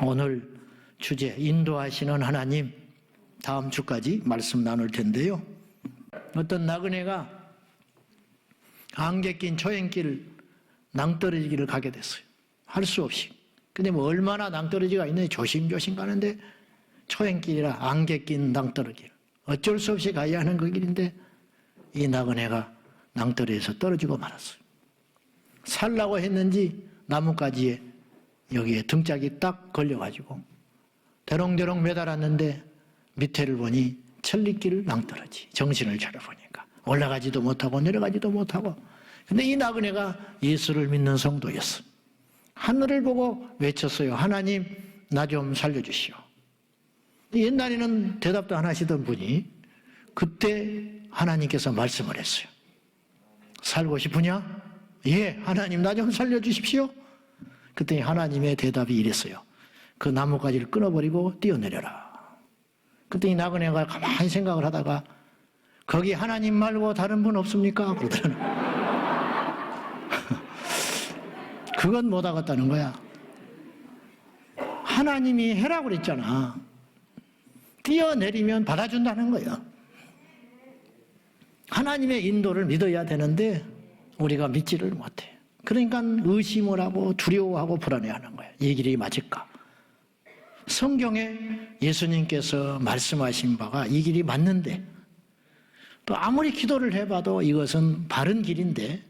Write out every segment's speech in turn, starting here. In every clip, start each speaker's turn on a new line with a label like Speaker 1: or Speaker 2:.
Speaker 1: 오늘 주제 인도하시는 하나님, 다음 주까지 말씀 나눌 텐데요. 어떤 나그네가 안개 낀 초행길 낭떠러지기를 가게 됐어요. 할 수 없이. 근데 뭐 얼마나 낭떠러지가 있는지 조심조심 가는데 초행길이라 안개 낀 낭떠러지를 어쩔 수 없이 가야 하는 그 길인데 이 나그네가 낭떠러지에서 떨어지고 말았어요. 살라고 했는지 나뭇가지에 여기에 등짝이 딱 걸려가지고 대롱대롱 매달았는데 밑에를 보니 천리길 낭떠러지. 정신을 차려보니까 올라가지도 못하고 내려가지도 못하고. 근데 이 나그네가 예수를 믿는 성도였어. 하늘을 보고 외쳤어요. 하나님, 나 좀 살려주시오. 옛날에는 대답도 안 하시던 분이 그때 하나님께서 말씀을 했어요. 살고 싶으냐? 예, 하나님 나 좀 살려주십시오. 그때 하나님의 대답이 이랬어요. 그 나뭇가지를 끊어버리고 뛰어내려라. 그때 이 나그네가 가만히 생각을 하다가 거기 하나님 말고 다른 분 없습니까? 그러더라고요. 그건 못 하겠다는 거야. 하나님이 해라고 그랬잖아. 뛰어내리면 받아준다는 거야. 하나님의 인도를 믿어야 되는데 우리가 믿지를 못해. 그러니까 의심을 하고 두려워하고 불안해하는 거야. 이 길이 맞을까? 성경에 예수님께서 말씀하신 바가 이 길이 맞는데 또 아무리 기도를 해봐도 이것은 바른 길인데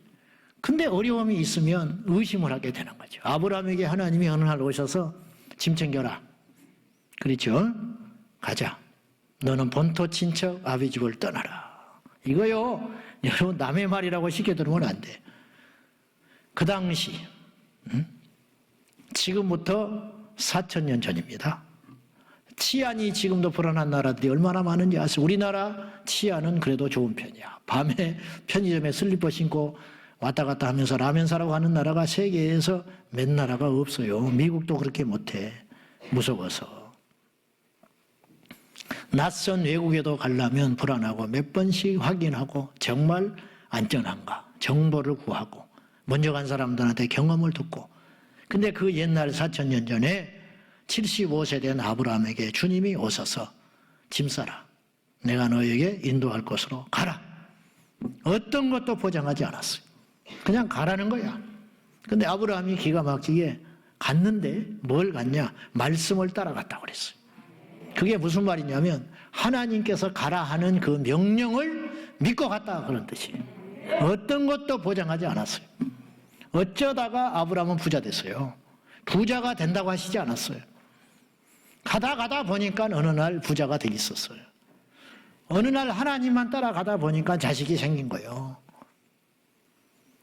Speaker 1: 근데 어려움이 있으면 의심을 하게 되는 거죠. 아브라함에게 하나님이 어느 날 오셔서 짐 챙겨라. 그렇죠? 가자. 너는 본토 친척 아비 집을 떠나라. 이거요. 여러분 남의 말이라고 쉽게 들으면 안 돼. 그 당시 지금부터 4,000년 전입니다. 치안이 지금도 불안한 나라들이 얼마나 많은지 아세요? 우리나라 치안은 그래도 좋은 편이야. 밤에 편의점에 슬리퍼 신고 왔다 갔다 하면서 라면 사라고 하는 나라가 세계에서 몇 나라가 없어요. 미국도 그렇게 못해. 무서워서. 낯선 외국에도 가려면 불안하고 몇 번씩 확인하고 정말 안전한가 정보를 구하고 먼저 간 사람들한테 경험을 듣고. 근데 그 옛날 4,000년 전에 75세 된 아브라함에게 주님이 오셔서 짐 싸라. 내가 너에게 인도할 곳으로 가라. 어떤 것도 보장하지 않았어요. 그냥 가라는 거야. 근데 아브라함이 기가 막히게 갔는데 뭘 갔냐? 말씀을 따라갔다고 그랬어요. 그게 무슨 말이냐면 하나님께서 가라 하는 그 명령을 믿고 갔다 그런 뜻이에요. 어떤 것도 보장하지 않았어요. 어쩌다가 아브라함은 부자 됐어요. 부자가 된다고 하시지 않았어요. 가다 보니까 어느 날 부자가 돼 있었어요. 어느 날 하나님만 따라가다 보니까 자식이 생긴 거예요.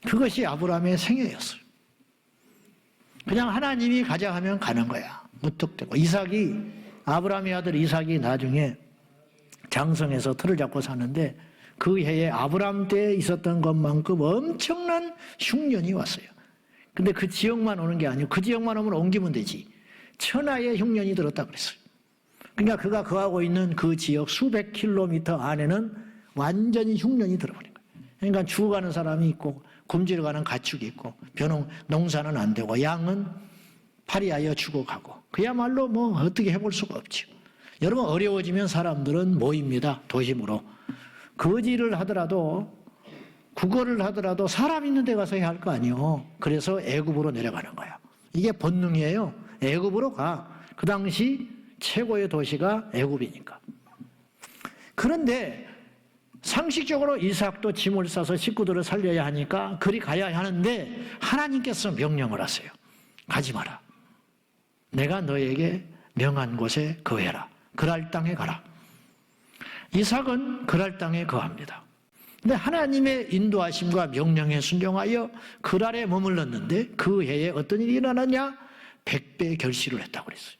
Speaker 1: 그것이 아브라함의 생애였어요. 그냥 하나님이 가자 하면 가는 거야. 무턱대고. 아브라함의 아들 이삭이 나중에 장성에서 틀을 잡고 사는데 그 해에 아브라함 때에 있었던 것만큼 엄청난 흉년이 왔어요. 근데 그 지역만 오는 게 아니고 그 지역만 오면 옮기면 되지. 천하의 흉년이 들었다 그랬어요. 그러니까 그가 거하고 있는 그 지역 수백 킬로미터 안에는 완전히 흉년이 들어버린 거예요. 그러니까 죽어가는 사람이 있고 굶주려 가는 가축이 있고 농사는 안 되고 양은 파리하여 죽어가고 그야말로 뭐 어떻게 해볼 수가 없죠. 여러분 어려워지면 사람들은 모입니다. 도심으로. 거지를 하더라도 국어를 하더라도 사람 있는 데 가서 해야 할 거 아니에요. 그래서 애굽으로 내려가는 거야. 이게 본능이에요. 애굽으로 가. 그 당시 최고의 도시가 애굽이니까. 그런데 상식적으로 이삭도 짐을 싸서 식구들을 살려야 하니까 그리 가야 하는데 하나님께서 명령을 하세요. 가지 마라. 내가 너에게 명한 곳에 거해라. 그랄 땅에 가라. 이삭은 그랄 땅에 거합니다. 근데 하나님의 인도하심과 명령에 순종하여 그랄에 머물렀는데 그 해에 어떤 일이 일어났냐? 100배 결실을 했다고 그랬어요.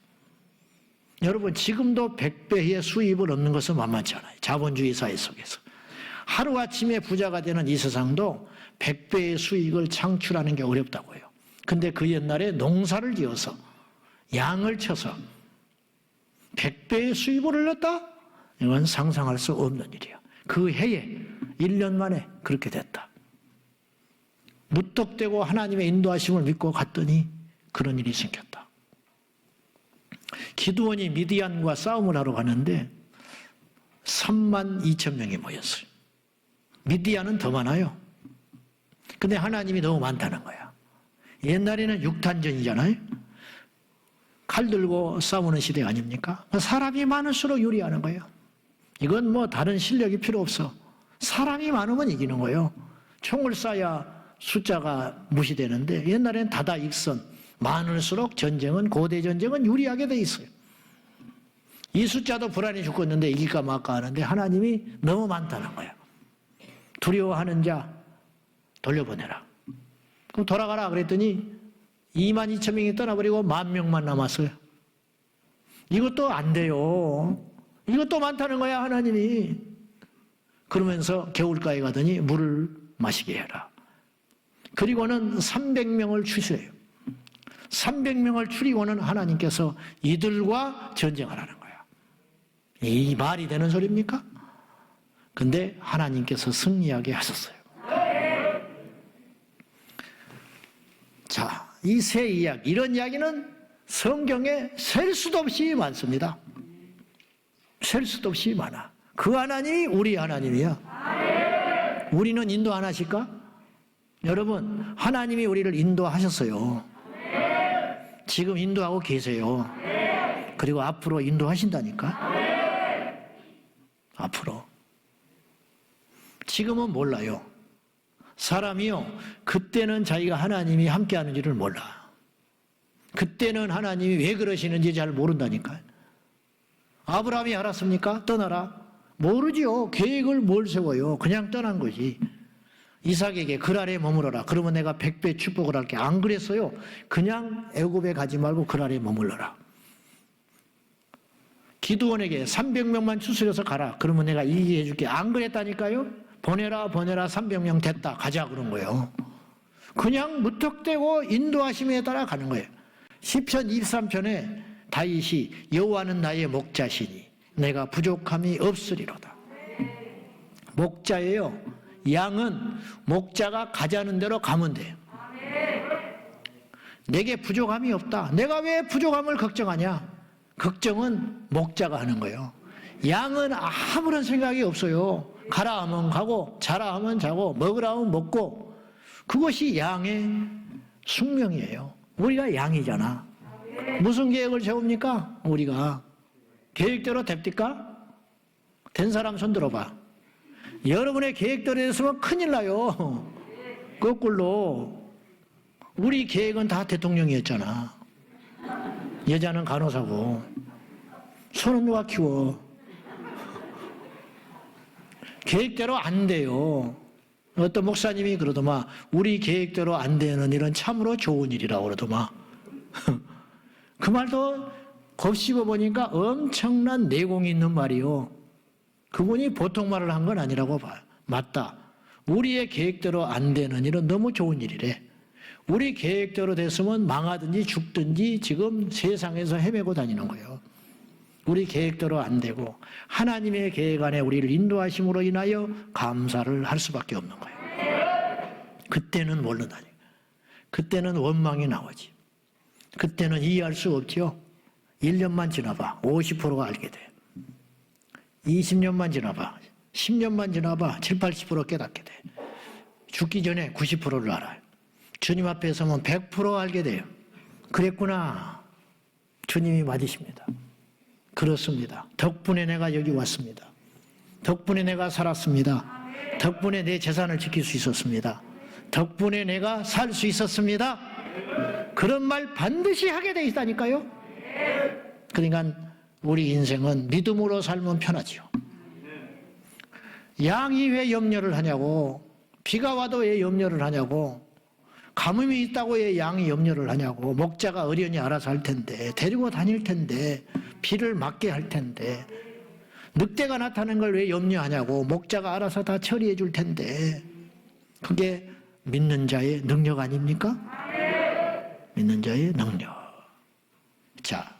Speaker 1: 여러분 지금도 100배의 수입을 얻는 것은 만만치 않아요. 자본주의 사회 속에서. 하루아침에 부자가 되는 이 세상도 100배의 수익을 창출하는 게 어렵다고 해요. 근데 그 옛날에 농사를 지어서 양을 쳐서 100배의 수입을 얻었다? 이건 상상할 수 없는 일이야. 그 해에 1년 만에 그렇게 됐다. 무턱대고 하나님의 인도하심을 믿고 갔더니 그런 일이 생겼다. 기드온이 미디안과 싸움을 하러 가는데 32,000명이 모였어요. 미디안은 더 많아요. 근데 하나님이 너무 많다는 거야. 옛날에는 육탄전이잖아요. 칼 들고 싸우는 시대 아닙니까? 사람이 많을수록 유리하는 거예요. 이건 뭐 다른 실력이 필요 없어. 사람이 많으면 이기는 거예요. 총을 쏴야 숫자가 무시되는데 옛날엔 다다익선, 많을수록 전쟁은, 고대 전쟁은 유리하게 돼 있어요. 이 숫자도 불안해 죽겠는데 이길까 말까 하는데 하나님이 너무 많다는 거예요. 두려워하는 자 돌려보내라. 그럼 돌아가라 그랬더니 22,000명이 떠나버리고 10,000명만 남았어요. 이것도 안 돼요. 이것도 많다는 거야 하나님이. 그러면서 겨울가에 가더니 물을 마시게 해라. 그리고는 300명을 추수해요. 300명을 추리고는 하나님께서 이들과 전쟁하라는 거야. 이 말이 되는 소리입니까? 근데 하나님께서 승리하게 하셨어요. 자, 이 세 이야기, 이런 이야기는 성경에 셀 수도 없이 많습니다. 셀 수도 없이 많아. 그 하나님이 우리 하나님이야. 우리는 인도 안 하실까? 여러분, 하나님이 우리를 인도하셨어요. 지금 인도하고 계세요. 그리고 앞으로 인도하신다니까. 앞으로. 지금은 몰라요. 사람이요, 그때는 자기가 하나님이 함께하는 줄을 몰라. 그때는 하나님이 왜 그러시는지 잘 모른다니까요. 아브라함이 알았습니까? 떠나라. 모르지요. 계획을 뭘 세워요. 그냥 떠난 거지. 이삭에게 그랄에 머물러라. 그러면 내가 100배 축복을 할게. 안 그랬어요. 그냥 애굽에 가지 말고 그랄에 머물러라. 기드온에게 300명만 추스려서 가라. 그러면 내가 이기게 해줄게. 안 그랬다니까요. 보내라 300명 됐다. 가자 그런 거예요. 그냥 무턱대고 인도하심에 따라 가는 거예요. 시편 23편에 다윗이 여호와는 나의 목자시니 내가 부족함이 없으리로다. 목자예요. 양은 목자가 가자는 대로 가면 돼요. 내게 부족함이 없다. 내가 왜 부족함을 걱정하냐? 걱정은 목자가 하는 거예요. 양은 아무런 생각이 없어요. 가라 하면 가고 자라 하면 자고 먹으라 하면 먹고, 그것이 양의 숙명이에요. 우리가 양이잖아. 무슨 계획을 세웁니까? 우리가 계획대로 됩니까? 된 사람 손 들어봐. 여러분의 계획대로 했으면 큰일 나요. 거꾸로. 우리 계획은 다 대통령이었잖아. 여자는 간호사고. 소는 누가 키워? 계획대로 안 돼요. 어떤 목사님이 그러더만 우리 계획대로 안 되는 일은 참으로 좋은 일이라고 그러더만. 그 말도 곱씹어 보니까 엄청난 내공이 있는 말이요. 그분이 보통 말을 한 건 아니라고 봐요. 맞다. 우리의 계획대로 안 되는 일은 너무 좋은 일이래. 우리 계획대로 됐으면 망하든지 죽든지 지금 세상에서 헤매고 다니는 거예요. 우리 계획대로 안 되고 하나님의 계획 안에 우리를 인도하심으로 인하여 감사를 할 수밖에 없는 거예요. 그때는 모른다니까. 그때는 원망이 나오지. 그때는 이해할 수 없죠. 1년만 지나봐. 50%가 알게 돼. 20년만 지나봐. 10년만 지나봐. 7, 80% 깨닫게 돼. 죽기 전에 90%를 알아요. 주님 앞에 서면 100% 알게 돼요. 그랬구나. 주님이 맞으십니다. 그렇습니다. 덕분에 내가 여기 왔습니다. 덕분에 내가 살았습니다. 덕분에 내 재산을 지킬 수 있었습니다. 덕분에 내가 살 수 있었습니다. 그런 말 반드시 하게 돼 있다니까요. 그러니까 우리 인생은 믿음으로 살면 편하지요. 양이 왜 염려를 하냐고. 비가 와도 왜 염려를 하냐고. 가뭄이 있다고 왜 양이 염려를 하냐고. 목자가 어련히 알아서 할 텐데, 데리고 다닐 텐데, 비를 맞게 할 텐데, 늑대가 나타나는 걸 왜 염려하냐고. 목자가 알아서 다 처리해 줄 텐데. 그게 믿는 자의 능력 아닙니까? 믿는 자의 능력. 자,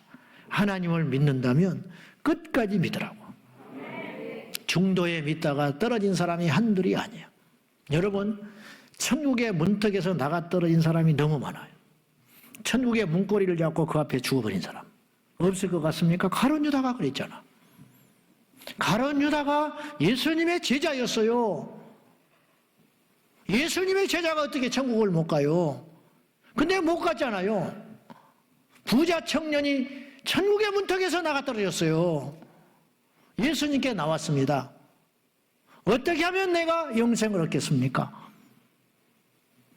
Speaker 1: 하나님을 믿는다면 끝까지 믿으라고. 중도에 믿다가 떨어진 사람이 한둘이 아니야. 여러분, 천국의 문턱에서 나가 떨어진 사람이 너무 많아요. 천국의 문고리를 잡고 그 앞에 죽어버린 사람 없을 것 같습니까? 가룟 유다가 그랬잖아. 가룟 유다가 예수님의 제자였어요. 예수님의 제자가 어떻게 천국을 못 가요? 근데 못 갔잖아요. 부자 청년이 천국의 문턱에서 나가 떨어졌어요. 예수님께 나왔습니다. 어떻게 하면 내가 영생을 얻겠습니까?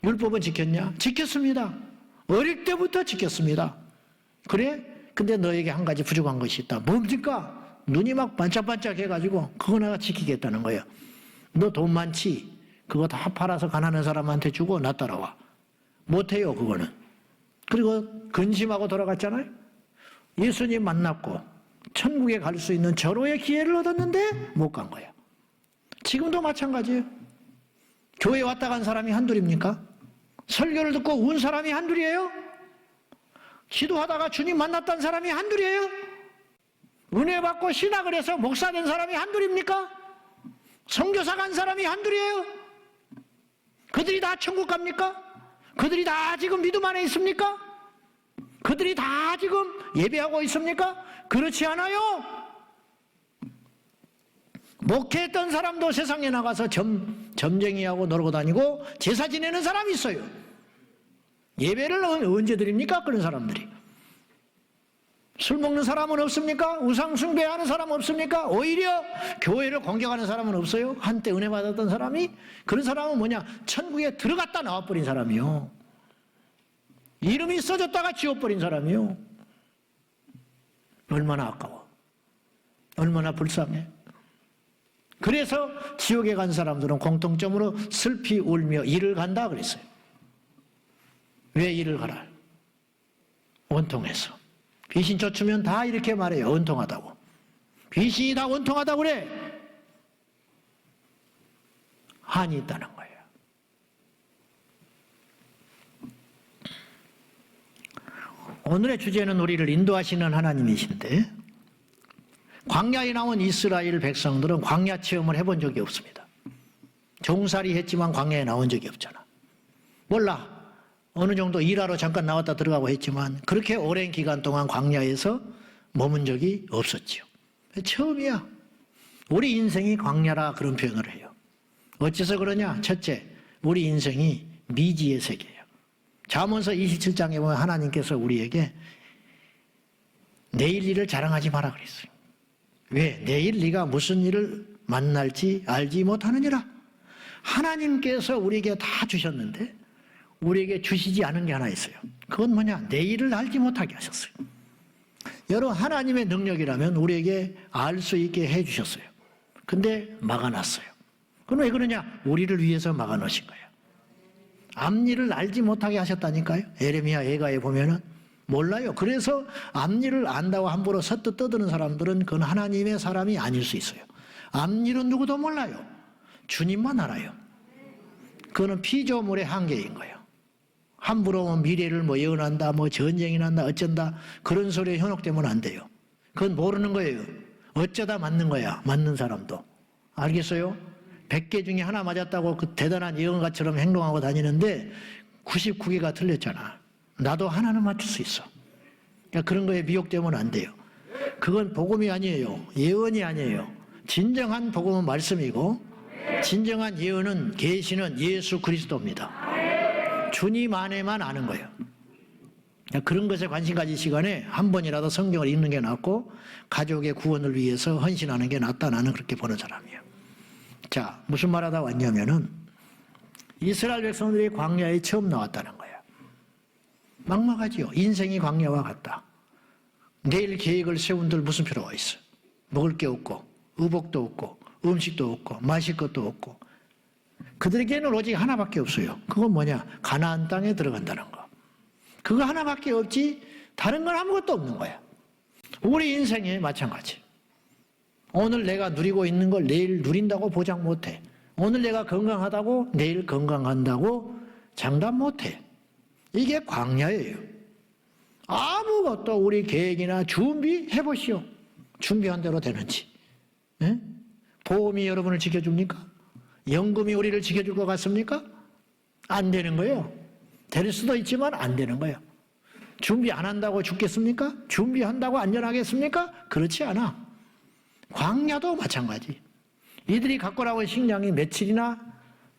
Speaker 1: 율법은 지켰냐? 지켰습니다. 어릴 때부터 지켰습니다. 그래? 근데 너에게 한 가지 부족한 것이 있다. 뭡니까? 눈이 막 반짝반짝 해가지고 그거 내가 지키겠다는 거예요. 너 돈 많지? 그거 다 팔아서 가난한 사람한테 주고 나 따라와. 못해요, 그거는. 그리고 근심하고 돌아갔잖아요. 예수님 만났고 천국에 갈 수 있는 절호의 기회를 얻었는데 못 간 거예요. 지금도 마찬가지예요. 교회 왔다 간 사람이 한둘입니까? 설교를 듣고 운 사람이 한둘이에요? 기도하다가 주님 만났던 사람이 한둘이에요? 은혜 받고 신학을 해서 목사 된 사람이 한둘입니까? 선교사 간 사람이 한둘이에요? 그들이 다 천국 갑니까? 그들이 다 지금 믿음 안에 있습니까? 그들이 다 지금 예배하고 있습니까? 그렇지 않아요. 목회했던 사람도 세상에 나가서 점쟁이하고 놀고 다니고 제사 지내는 사람이 있어요. 예배를 언제 드립니까? 그런 사람들이. 술 먹는 사람은 없습니까? 우상 숭배하는 사람 없습니까? 오히려 교회를 공격하는 사람은 없어요? 한때 은혜 받았던 사람이? 그런 사람은 뭐냐? 천국에 들어갔다 나와버린 사람이요. 이름이 써졌다가 지워버린 사람이요. 얼마나 아까워. 얼마나 불쌍해. 그래서 지옥에 간 사람들은 공통점으로 슬피 울며 이를 간다 그랬어요. 왜 이를 가라? 원통해서. 귀신 쫓으면 다 이렇게 말해요. 원통하다고. 귀신이 다 원통하다고 그래. 한이 있다는 거예요. 오늘의 주제는 우리를 인도하시는 하나님이신데 광야에 나온 이스라엘 백성들은 광야 체험을 해본 적이 없습니다. 종살이 했지만 광야에 나온 적이 없잖아. 몰라. 어느 정도 일하러 잠깐 나왔다 들어가고 했지만 그렇게 오랜 기간 동안 광야에서 머문 적이 없었지요. 처음이야. 우리 인생이 광야라 그런 표현을 해요. 어째서 그러냐? 첫째, 우리 인생이 미지의 세계예요. 잠언서 27장에 보면 하나님께서 우리에게 내일 일을 자랑하지 마라 그랬어요. 왜? 내일 네가 무슨 일을 만날지 알지 못하느니라. 하나님께서 우리에게 다 주셨는데 우리에게 주시지 않은 게 하나 있어요. 그건 뭐냐? 내일을 알지 못하게 하셨어요. 여러분, 하나님의 능력이라면 우리에게 알 수 있게 해주셨어요. 근데 막아놨어요. 그건 왜 그러냐? 우리를 위해서 막아놓으신 거예요. 앞일을 알지 못하게 하셨다니까요. 에레미야 애가에 보면은 몰라요. 그래서 앞일을 안다고 함부로 섰듯 떠드는 사람들은 그건 하나님의 사람이 아닐 수 있어요. 앞일은 누구도 몰라요. 주님만 알아요. 그거는 피조물의 한계인 거예요. 함부로 미래를 뭐 예언한다, 뭐 전쟁이 난다, 어쩐다 그런 소리에 현혹되면 안 돼요. 그건 모르는 거예요. 어쩌다 맞는 거야. 맞는 사람도. 알겠어요? 100개 중에 하나 맞았다고 그 대단한 예언가처럼 행동하고 다니는데 99개가 틀렸잖아. 나도 하나는 맞출 수 있어. 그러니까 그런 거에 미혹되면 안 돼요. 그건 복음이 아니에요. 예언이 아니에요. 진정한 복음은 말씀이고 진정한 예언은 계시는 예수 그리스도입니다. 주님 안에만 아는 거예요. 그런 것에 관심 가질 시간에 한 번이라도 성경을 읽는 게 낫고 가족의 구원을 위해서 헌신하는 게 낫다. 나는 그렇게 보는 사람이에요. 자, 무슨 말하다 왔냐면은 이스라엘 백성들이 광야에 처음 나왔다는 거예요. 막막하지요. 인생이 광야와 같다. 내일 계획을 세운들 무슨 필요가 있어? 먹을 게 없고 의복도 없고 음식도 없고 마실 것도 없고 그들에게는 오직 하나밖에 없어요. 그건 뭐냐? 가나안 땅에 들어간다는 거. 그거 하나밖에 없지 다른 건 아무것도 없는 거야. 우리 인생에 마찬가지. 오늘 내가 누리고 있는 걸 내일 누린다고 보장 못해. 오늘 내가 건강하다고 내일 건강한다고 장담 못해. 이게 광야예요. 아무것도 우리 계획이나 준비해보시오. 준비한 대로 되는지. 네? 보험이 여러분을 지켜줍니까? 연금이 우리를 지켜줄 것 같습니까? 안 되는 거예요. 될 수도 있지만 안 되는 거예요. 준비 안 한다고 죽겠습니까? 준비한다고 안전하겠습니까? 그렇지 않아. 광야도 마찬가지. 이들이 갖고 나온 식량이 며칠이나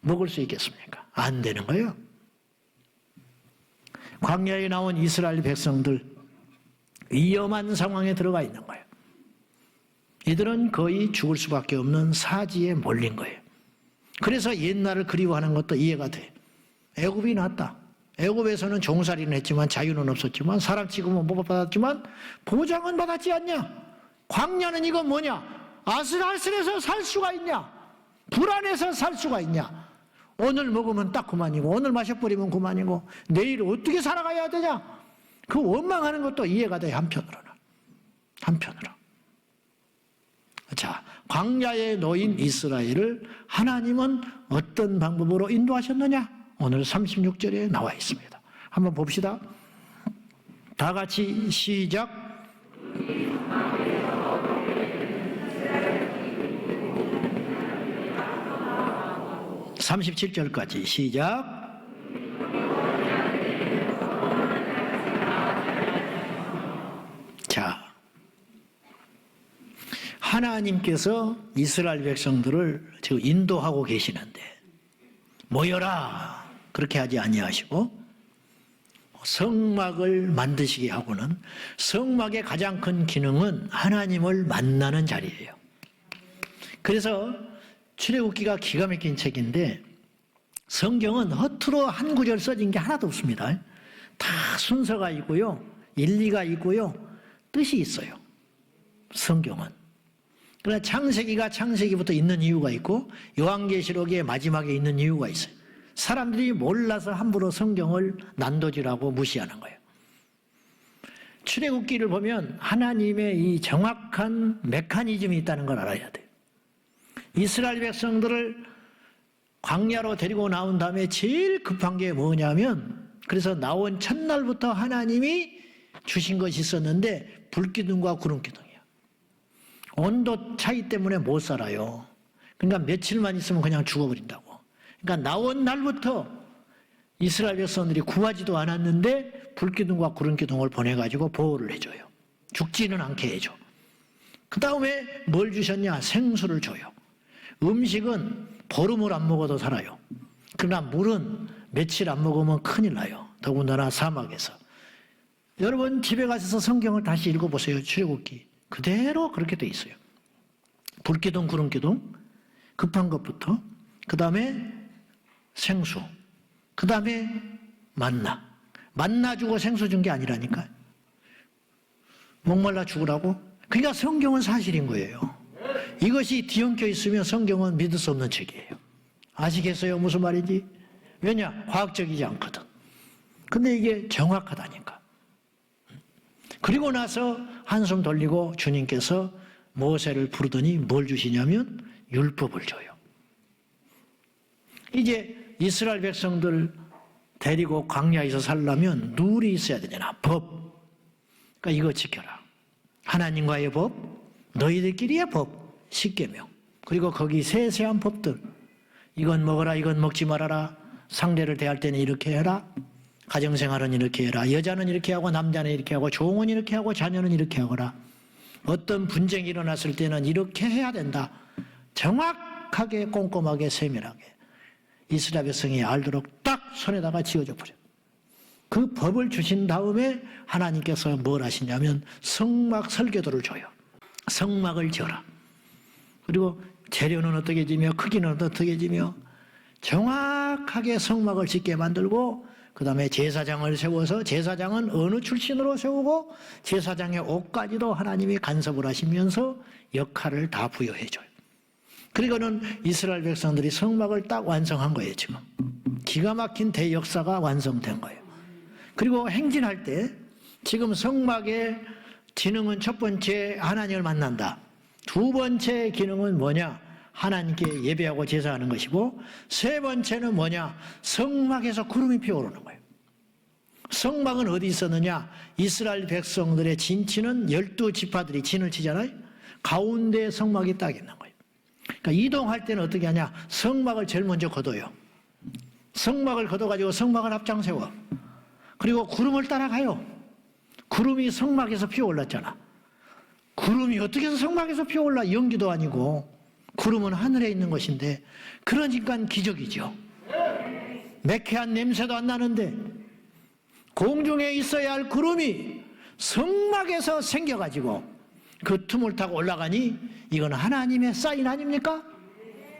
Speaker 1: 먹을 수 있겠습니까? 안 되는 거예요. 광야에 나온 이스라엘 백성들, 위험한 상황에 들어가 있는 거예요. 이들은 거의 죽을 수밖에 없는 사지에 몰린 거예요. 그래서 옛날을 그리워하는 것도 이해가 돼. 애굽이 낫다. 애굽에서는 종살이는 했지만 자유는 없었지만 사람 취급은 못 받았지만 보장은 받았지 않냐? 광야는 이건 뭐냐? 아슬아슬해서 살 수가 있냐? 불안해서 살 수가 있냐? 오늘 먹으면 딱 그만이고 오늘 마셔버리면 그만이고 내일 어떻게 살아가야 되냐? 그 원망하는 것도 이해가 돼. 한편으로는. 자, 광야에 놓인 이스라엘을 하나님은 어떤 방법으로 인도하셨느냐? 오늘 36절에 나와 있습니다. 한번 봅시다. 다 같이 시작. 37절까지 시작. 자, 하나님께서 이스라엘 백성들을 지금 인도하고 계시는데 모여라 그렇게 하지 아니하시고 성막을 만드시게 하고는 성막의 가장 큰 기능은 하나님을 만나는 자리예요. 그래서 출애굽기가 기가 막힌 책인데 성경은 허투루 한 구절 써진 게 하나도 없습니다. 다 순서가 있고요. 일리가 있고요. 뜻이 있어요. 성경은. 그러나 창세기가 창세기부터 있는 이유가 있고 요한계시록의 마지막에 있는 이유가 있어요. 사람들이 몰라서 함부로 성경을 난도질하고 무시하는 거예요. 출애굽기를 보면 하나님의 이 정확한 메커니즘이 있다는 걸 알아야 돼요. 이스라엘 백성들을 광야로 데리고 나온 다음에 제일 급한 게 뭐냐면 그래서 나온 첫날부터 하나님이 주신 것이 있었는데 불기둥과 구름기둥이야. 온도 차이 때문에 못 살아요. 그러니까 며칠만 있으면 그냥 죽어버린다고. 그러니까 나온 날부터 이스라엘 백성들이 구하지도 않았는데 불기둥과 구름기둥을 보내가지고 보호를 해줘요. 죽지는 않게 해줘. 그 다음에 뭘 주셨냐? 생수를 줘요. 음식은 보름을 안 먹어도 살아요. 그러나 물은 며칠 안 먹으면 큰일 나요. 더군다나 사막에서. 여러분 집에 가셔서 성경을 다시 읽어보세요. 출애굽기. 그대로 그렇게 돼 있어요. 불기둥, 구름기둥, 급한 것부터, 그 다음에 생수, 그 다음에 만나. 만나 주고 생수 준 게 아니라니까. 목말라 죽으라고? 그러니까 성경은 사실인 거예요. 이것이 뒤엉켜 있으면 성경은 믿을 수 없는 책이에요. 아시겠어요? 무슨 말인지? 왜냐? 과학적이지 않거든. 근데 이게 정확하다니까. 그리고 나서 한숨 돌리고 주님께서 모세를 부르더니 뭘 주시냐면 율법을 줘요. 이제 이스라엘 백성들 데리고 광야에서 살려면 룰이 있어야 되잖아. 법. 그러니까 이거 지켜라. 하나님과의 법, 너희들끼리의 법. 십계명. 그리고 거기 세세한 법들. 이건 먹어라, 이건 먹지 말아라. 상대를 대할 때는 이렇게 해라. 가정생활은 이렇게 해라. 여자는 이렇게 하고 남자는 이렇게 하고 종은 이렇게 하고 자녀는 이렇게 하거라. 어떤 분쟁이 일어났을 때는 이렇게 해야 된다. 정확하게 꼼꼼하게 세밀하게 이스라엘 백성이 알도록 딱 손에다가 지어줘 버려. 그 법을 주신 다음에 하나님께서 뭘 하시냐면 성막 설계도를 줘요. 성막을 지어라. 그리고 재료는 어떻게 지며 크기는 어떻게 지며 정확하게 성막을 짓게 만들고 그 다음에 제사장을 세워서 제사장은 어느 출신으로 세우고 제사장의 옷까지도 하나님이 간섭을 하시면서 역할을 다 부여해줘요. 그리고는 이스라엘 백성들이 성막을 딱 완성한 거예요. 지금 기가 막힌 대역사가 완성된 거예요. 그리고 행진할 때 지금 성막의 기능은 첫 번째 하나님을 만난다. 두 번째 기능은 뭐냐? 하나님께 예배하고 제사하는 것이고 세 번째는 뭐냐? 성막에서 구름이 피어오르는 거예요. 성막은 어디 있었느냐? 이스라엘 백성들의 진치는 12지파들이 진을 치잖아요. 가운데에 성막이 딱 있는 거예요. 그러니까 이동할 때는 어떻게 하냐? 성막을 제일 먼저 걷어요. 성막을 걷어가지고 성막을 앞장 세워. 그리고 구름을 따라가요. 구름이 성막에서 피어올랐잖아. 구름이 어떻게 해서 성막에서 피어올라? 연기도 아니고. 구름은 하늘에 있는 것인데, 그러니까 기적이죠. 매캐한 냄새도 안 나는데 공중에 있어야 할 구름이 성막에서 생겨가지고 그 틈을 타고 올라가니 이건 하나님의 사인 아닙니까?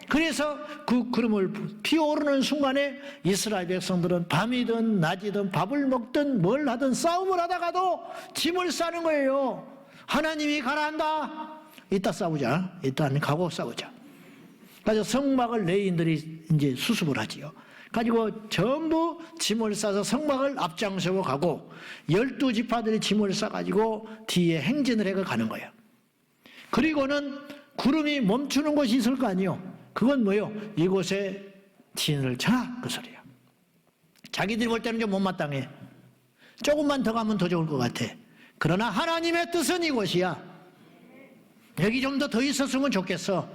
Speaker 1: 그래서 그 구름을 피어오르는 순간에 이스라엘 백성들은 밤이든 낮이든 밥을 먹든 뭘 하든 싸움을 하다가도 짐을 싸는 거예요. 하나님이 가라한다. 이따 싸우자. 이따 가고 싸우자. 그래서 성막을 레위인들이 이제 수습을 하지요. 가지고 전부 짐을 싸서 성막을 앞장서고 가고 12지파들이 짐을 싸가지고 뒤에 행진을 해가 가는 거예요. 그리고는 구름이 멈추는 곳이 있을 거 아니에요. 그건 뭐예요? 이곳에 진을 쳐라 그 소리야. 자기들이 볼 때는 좀 못마땅해. 조금만 더 가면 더 좋을 것 같아. 그러나 하나님의 뜻은 이곳이야. 여기 좀 더 있었으면 좋겠어.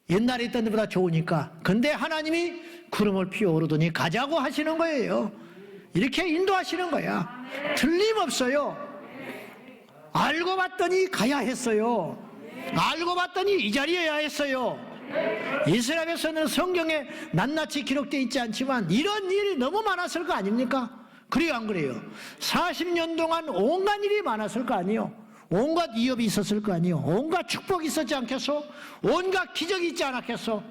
Speaker 1: 옛날에 있던 데보다 좋으니까. 근데 하나님이 구름을 피어오르더니 가자고 하시는 거예요. 이렇게 인도하시는 거야. 틀림없어요. 알고 봤더니 가야 했어요. 알고 봤더니 이 자리여야 했어요. 이스라엘에서는 성경에 낱낱이 기록되어 있지 않지만 이런 일이 너무 많았을 거 아닙니까? 그래요, 안 그래요? 40년 동안 온갖 일이 많았을 거 아니에요? 온갖 위협이 있었을 거 아니에요? 온갖 축복이 있었지 않겠어? 온갖 기적이 있지 않았겠어?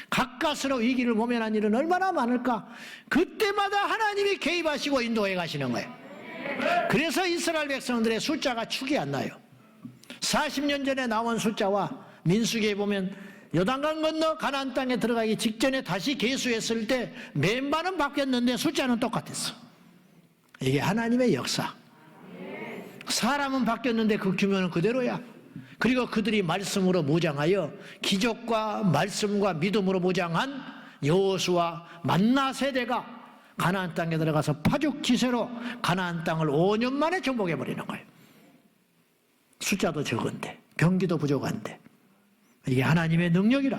Speaker 1: 가까스로 위기를 모면한 일은 얼마나 많을까? 그때마다 하나님이 개입하시고 인도해 가시는 거예요. 그래서 이스라엘 백성들의 숫자가 축이 안 나요. 40년 전에 나온 숫자와 민수기에 보면 요단강 건너 가나안 땅에 들어가기 직전에 다시 계수했을 때 멤버는 바뀌었는데 숫자는 똑같았어. 이게 하나님의 역사. 사람은 바뀌었는데 그 규모는 그대로야. 그리고 그들이 말씀으로 무장하여 기적과 말씀과 믿음으로 무장한 여호수아 만나 세대가 가나안 땅에 들어가서 파죽지세로 가나안 땅을 5년 만에 정복해버리는 거예요. 숫자도 적은데 병기도 부족한데 이게 하나님의 능력이라.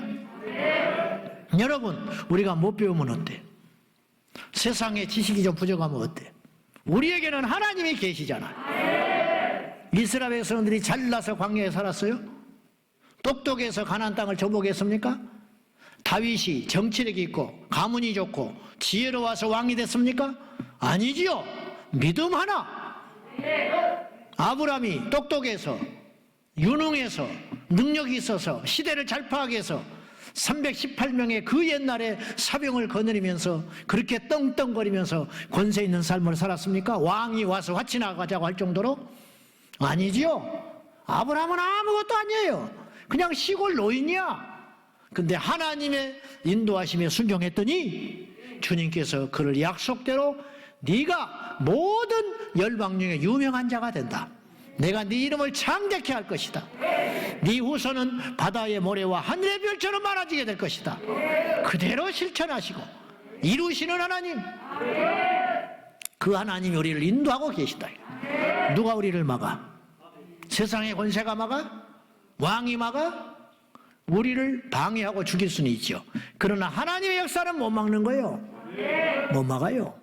Speaker 1: 여러분, 우리가 못 배우면 어때? 세상에 지식이 좀 부족하면 어때? 우리에게는 하나님이 계시잖아. 이스라엘 백성들이 잘나서 광야에 살았어요? 똑똑해서 가나안 땅을 정복했습니까? 다윗이 정치력이 있고 가문이 좋고 지혜로워서 왕이 됐습니까? 아니지요. 믿음 하나. 아브라함이 똑똑해서 유능해서 능력이 있어서 시대를 잘 파악해서 318명의 그 옛날에 사병을 거느리면서 그렇게 떵떵거리면서 권세 있는 삶을 살았습니까? 왕이 와서 화친하자고 할 정도로? 아니지요. 아브라함은 아무것도 아니에요. 그냥 시골 노인이야. 근데 하나님의 인도하심에 순종했더니 주님께서 그를 약속대로 네가 모든 열방 중에 유명한 자가 된다. 내가 네 이름을 창대케 할 것이다. 네 후손은 바다의 모래와 하늘의 별처럼 많아지게 될 것이다. 그대로 실천하시고 이루시는 하나님, 그 하나님이 우리를 인도하고 계시다. 누가 우리를 막아? 세상의 권세가 막아? 왕이 막아? 우리를 방해하고 죽일 수는 있죠. 그러나 하나님의 역사는 못 막는 거예요. 못 막아요.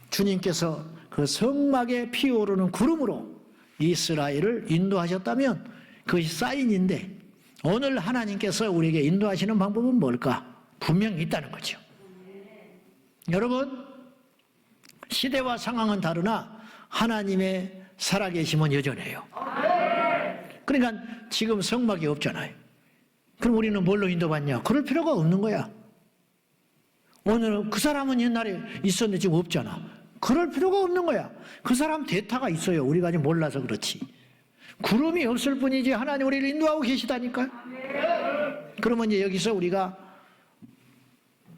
Speaker 1: 주님께서 그 성막에 피어오르는 구름으로 이스라엘을 인도하셨다면 그것이 사인인데, 오늘 하나님께서 우리에게 인도하시는 방법은 뭘까? 분명히 있다는 거죠. 여러분, 시대와 상황은 다르나 하나님의 살아계심은 여전해요. 그러니까 지금 성막이 없잖아요. 그럼 우리는 뭘로 인도받냐? 그럴 필요가 없는 거야. 오늘 그 사람은 옛날에 있었는데 지금 없잖아. 그럴 필요가 없는 거야. 그 사람 대타가 있어요. 우리가 아직 몰라서 그렇지. 구름이 없을 뿐이지 하나님 우리를 인도하고 계시다니까요. 그러면 이제 여기서 우리가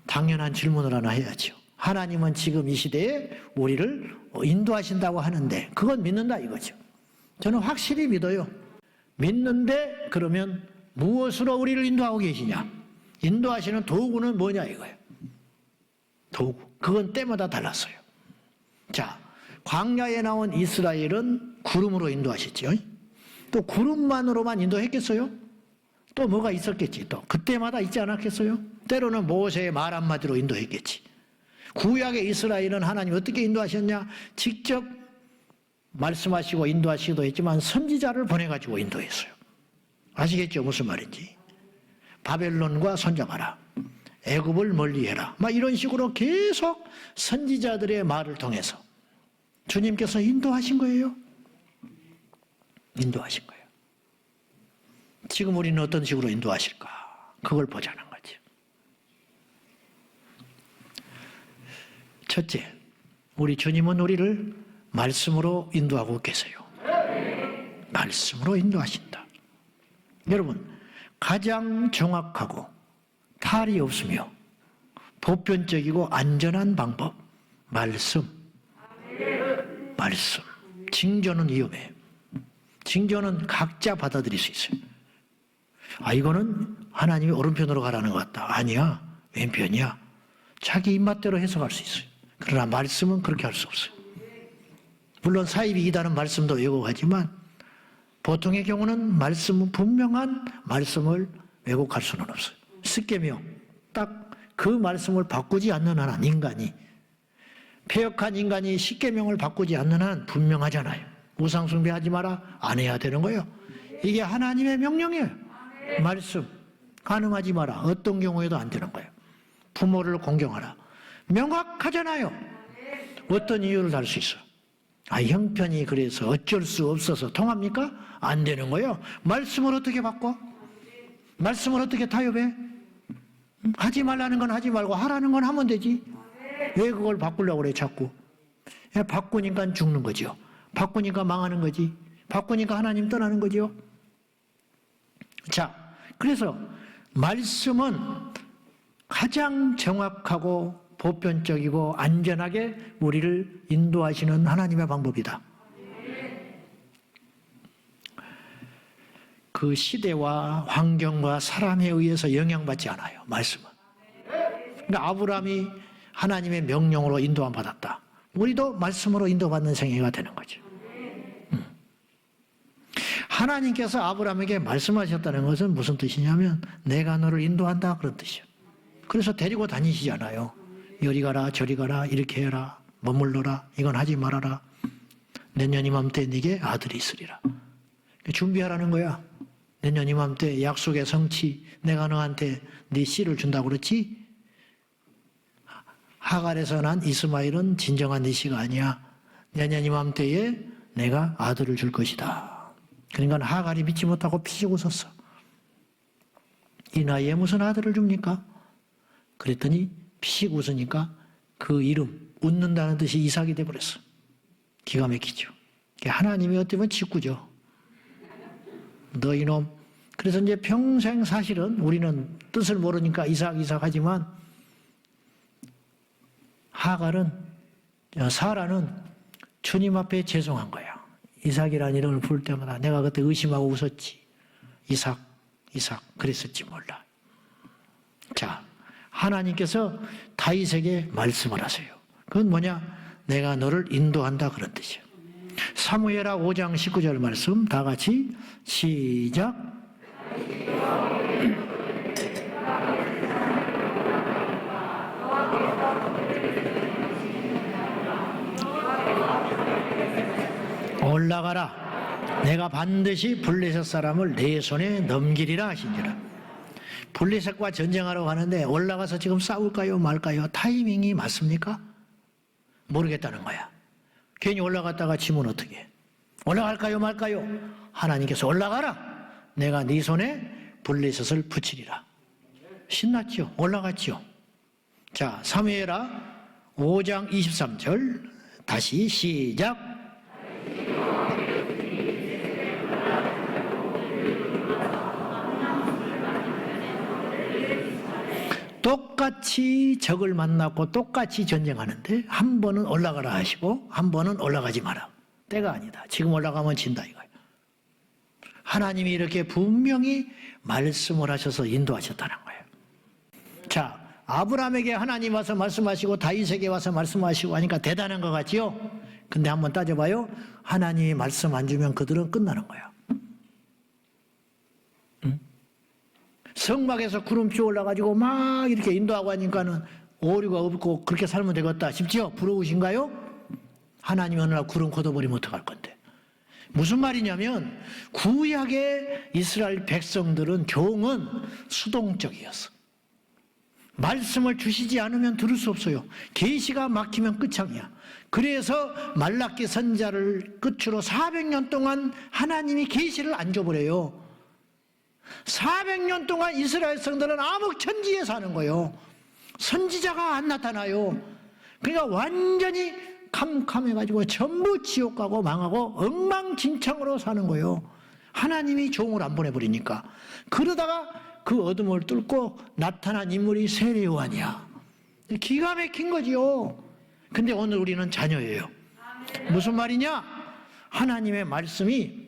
Speaker 1: 당연한 질문을 하나 해야죠. 하나님은 지금 이 시대에 우리를 인도하신다고 하는데 그건 믿는다 이거죠. 저는 확실히 믿어요. 믿는데 그러면 무엇으로 우리를 인도하고 계시냐? 인도하시는 도구는 뭐냐 이거예요. 도구. 그건 때마다 달랐어요. 자, 광야에 나온 이스라엘은 구름으로 인도하셨죠. 또 구름만으로만 인도했겠어요? 또 뭐가 있었겠지. 또 그때마다 있지 않았겠어요? 때로는 모세의 말 한마디로 인도했겠지. 구약의 이스라엘은 하나님 어떻게 인도하셨냐? 직접 말씀하시고 인도하시기도 했지만 선지자를 보내가지고 인도했어요. 아시겠죠? 무슨 말인지. 바벨론과 손잡아라. 애굽을 멀리해라. 막 이런 식으로 계속 선지자들의 말을 통해서 주님께서 인도하신 거예요. 인도하신 거예요. 지금 우리는 어떤 식으로 인도하실까? 그걸 보자는 거죠. 첫째, 우리 주님은 우리를 말씀으로 인도하고 계세요. 말씀으로 인도하신다. 여러분, 가장 정확하고 탈이 없으며 보편적이고 안전한 방법, 말씀. 말씀. 징조는 위험해요. 징조는 각자 받아들일 수 있어요. 이거는 하나님이 오른편으로 가라는 것 같다. 아니야, 왼편이야. 자기 입맛대로 해석할 수 있어요. 그러나 말씀은 그렇게 할 수 없어요. 물론 사입이 이다는 말씀도 왜곡하지만 보통의 경우는 말씀은 분명한 말씀을 왜곡할 수는 없어요. 십계명, 딱 그 말씀을 바꾸지 않는 한 인간이, 폐역한 인간이 십계명을 바꾸지 않는 한 분명하잖아요. 우상 숭배하지 마라, 안 해야 되는 거예요. 이게 하나님의 명령이에요. 말씀, 간음하지 마라, 어떤 경우에도 안 되는 거예요. 부모를 공경하라, 명확하잖아요. 어떤 이유를 달 수 있어요. 형편이 그래서 어쩔 수 없어서 통합니까? 안 되는 거예요. 말씀을 어떻게 바꿔? 말씀을 어떻게 타협해? 하지 말라는 건 하지 말고 하라는 건 하면 되지. 왜 그걸 바꾸려고 그래 자꾸? 바꾸니까 죽는 거죠. 바꾸니까 망하는 거지. 바꾸니까 하나님 떠나는 거죠. 자, 그래서 말씀은 가장 정확하고 보편적이고 안전하게 우리를 인도하시는 하나님의 방법이다. 그 시대와 환경과 사람에 의해서 영향받지 않아요. 말씀은. 그러니까 아브라함이 하나님의 명령으로 인도함 받았다. 우리도 말씀으로 인도받는 생애가 되는 거죠. 하나님께서 아브라함에게 말씀하셨다는 것은 무슨 뜻이냐면 내가 너를 인도한다 그런 뜻이에요. 그래서 데리고 다니시잖아요. 이리 가라 저리 가라 이렇게 해라 머물러라 이건 하지 말아라. 내년 이맘때 네게 아들이 있으리라. 준비하라는 거야. 내년 이맘때 약속의 성취, 내가 너한테 네 씨를 준다고 그랬지? 하갈에서 난 이스마엘은 진정한 네 씨가 아니야. 내년 이맘때에 내가 아들을 줄 것이다. 그러니까 하갈이 믿지 못하고 피식 웃었어. 이 나이에 무슨 아들을 줍니까? 그랬더니 피식 웃으니까 그 이름, 웃는다는 뜻이 이삭이 돼버렸어. 기가 막히죠. 하나님이 어쩌면 직구죠. 너 이놈. 그래서 이제 평생 사실은 우리는 뜻을 모르니까 이삭 하지만 하갈은, 사라는 주님 앞에 죄송한 거야. 이삭이라는 이름을 부를 때마다 내가 그때 의심하고 웃었지. 이삭 그랬을지 몰라. 자, 하나님께서 다윗에게 말씀을 하세요. 그건 뭐냐? 내가 너를 인도한다 그런 뜻이에요. 사무엘하 5장 19절 말씀 다 같이 시작. 올라가라. 내가 반드시 블레셋 사람을 내 손에 넘기리라 하신지라. 블레셋과 전쟁하러 가는데 올라가서 지금 싸울까요 말까요? 타이밍이 맞습니까? 모르겠다는 거야. 괜히 올라갔다가 지면 어떻게 해? 올라갈까요 말까요? 하나님께서 올라가라. 내가 네 손에 블레셋을 붙이리라. 신났죠? 올라갔죠? 자, 사무엘하 5장 23절 다시 시작. 똑같이 적을 만났고 똑같이 전쟁하는데 한 번은 올라가라 하시고 한 번은 올라가지 마라. 때가 아니다. 지금 올라가면 진다 이거예요. 하나님이 이렇게 분명히 말씀을 하셔서 인도하셨다는 거예요. 자, 아브라함에게 하나님 와서 말씀하시고 다윗에게 와서 말씀하시고 하니까 대단한 것 같지요? 근데 한번 따져봐요. 하나님이 말씀 안 주면 그들은 끝나는 거야. 성막에서 구름이 올라가지고 막 이렇게 인도하고 하니까는 오류가 없고 그렇게 살면 되겠다 싶지요? 부러우신가요? 하나님이 어느 날 구름 걷어버리면 어떡할 건데. 무슨 말이냐면 구약의 이스라엘 백성들은 종은 수동적이었어. 말씀을 주시지 않으면 들을 수 없어요. 계시가 막히면 끝장이야. 그래서 말라기 선지자를 끝으로 400년 동안 하나님이 계시를 안 줘버려요. 400년 동안 이스라엘 성들은 암흑천지에 사는 거예요. 선지자가 안 나타나요. 그러니까 완전히 캄캄해가지고 전부 지옥 가고 망하고 엉망진창으로 사는 거예요. 하나님이 종을 안 보내버리니까. 그러다가 그 어둠을 뚫고 나타난 인물이 세례 요한이야. 기가 막힌 거지요. 근데 오늘 우리는 자녀예요. 무슨 말이냐? 하나님의 말씀이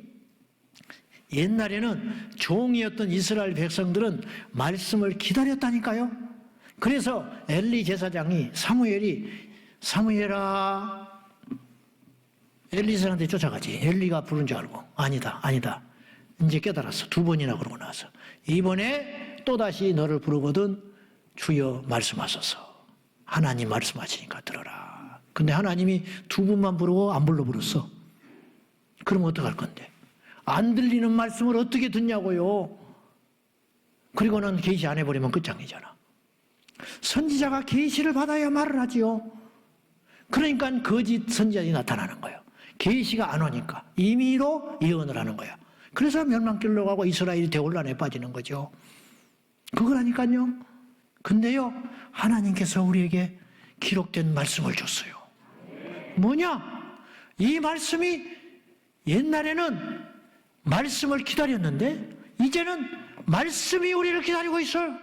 Speaker 1: 옛날에는 종이었던 이스라엘 백성들은 말씀을 기다렸다니까요. 그래서 엘리 제사장이 사무엘아, 엘리사한테 쫓아가지. 엘리가 부른 줄 알고 아니다. 이제 깨달았어. 2번이나 그러고 나서 이번에 또다시 너를 부르거든 주여 말씀하소서. 하나님 말씀하시니까 들어라. 근데 하나님이 2번만 부르고 안 불러버렸어. 그러면 어떡할 건데? 안 들리는 말씀을 어떻게 듣냐고요. 그리고는 계시 안 해버리면 끝장이잖아. 선지자가 계시를 받아야 말을 하지요. 그러니까 거짓 선지자들이 나타나는 거예요. 계시가 안 오니까 임의로 예언을 하는 거야. 그래서 멸망길로 가고 이스라엘이 대혼란에 빠지는 거죠. 그거라니까요. 근데요, 하나님께서 우리에게 기록된 말씀을 줬어요. 뭐냐? 이 말씀이 옛날에는 말씀을 기다렸는데 이제는 말씀이 우리를 기다리고 있어요.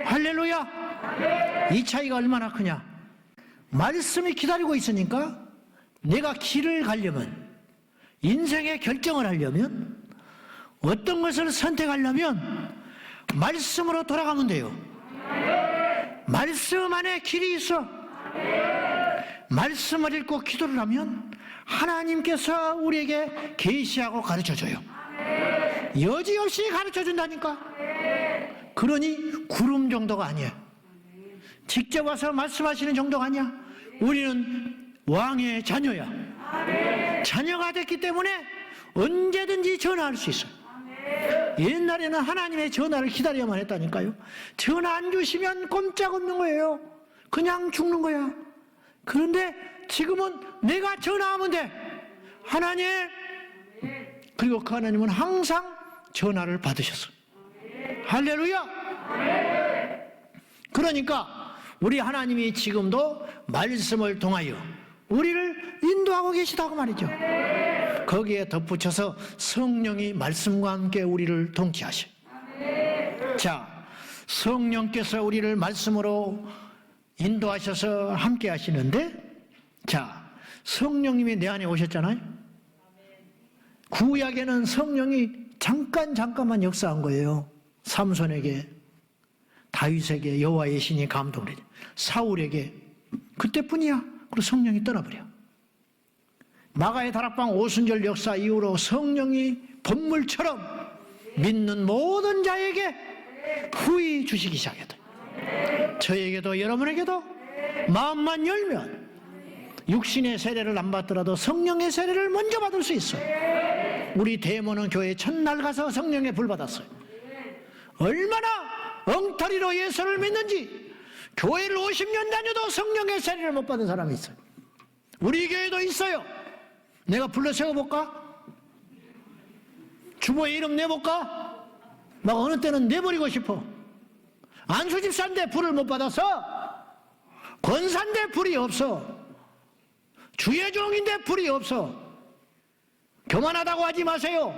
Speaker 1: 할렐루야. 이 차이가 얼마나 크냐? 말씀이 기다리고 있으니까 내가 길을 가려면, 인생의 결정을 하려면, 어떤 것을 선택하려면 말씀으로 돌아가면 돼요. 말씀 안에 길이 있어. 말씀을 읽고 기도를 하면 하나님께서 우리에게 계시하고 가르쳐줘요. 여지없이 가르쳐준다니까. 그러니 구름 정도가 아니에요. 직접 와서 말씀하시는 정도가 아니야. 우리는 왕의 자녀야. 자녀가 됐기 때문에 언제든지 전화할 수 있어요. 옛날에는 하나님의 전화를 기다려야만 했다니까요. 전화 안 주시면 꼼짝없는 거예요. 그냥 죽는 거야. 그런데 지금은 내가 전화하면 돼. 하나님. 그리고 그 하나님은 항상 전화를 받으셨어요. 할렐루야. 그러니까 우리 하나님이 지금도 말씀을 통하여 우리를 인도하고 계시다고 말이죠. 거기에 덧붙여서 성령이 말씀과 함께 우리를 동치하셔. 자, 성령께서 우리를 말씀으로 인도하셔서 함께 하시는데, 자, 성령님이 내 안에 오셨잖아요. 구약에는 성령이 잠깐만 역사한 거예요. 삼손에게, 다윗에게 여호와의 신이 감동을 해요. 사울에게 그때뿐이야. 그리고 성령이 떠나버려. 마가의 다락방 오순절 역사 이후로 성령이 번물처럼 믿는 모든 자에게 후히 주시기 시작했다. 저에게도 여러분에게도 마음만 열면 육신의 세례를 안 받더라도 성령의 세례를 먼저 받을 수 있어요. 우리 대모는 교회 첫날 가서 성령의 불 받았어요. 얼마나 엉터리로 예수를 믿는지 교회를 50년 다녀도 성령의 세례를 못 받은 사람이 있어요. 우리 교회도 있어요. 내가 불러 세워볼까? 주보에 이름 내볼까? 막 어느 때는 내버리고 싶어. 안수집사인데 불을 못 받아서, 권사인데 불이 없어, 주의 종인데 불이 없어. 교만하다고 하지 마세요.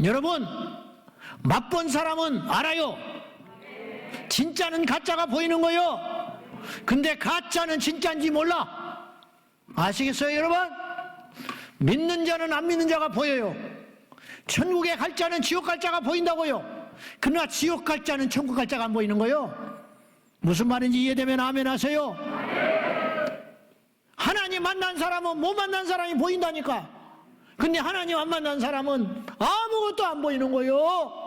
Speaker 1: 여러분, 맛본 사람은 알아요. 진짜는 가짜가 보이는 거요. 근데 가짜는 진짜인지 몰라. 아시겠어요, 여러분? 믿는 자는 안 믿는 자가 보여요. 천국에 갈 자는 지옥 갈 자가 보인다고요. 그러나 지옥 갈 자는 천국 갈 자가 안 보이는 거요. 무슨 말인지 이해되면 아멘 하세요. 하나님 만난 사람은 못 만난 사람이 보인다니까. 근데 하나님 안 만난 사람은 아무것도 안 보이는 거요.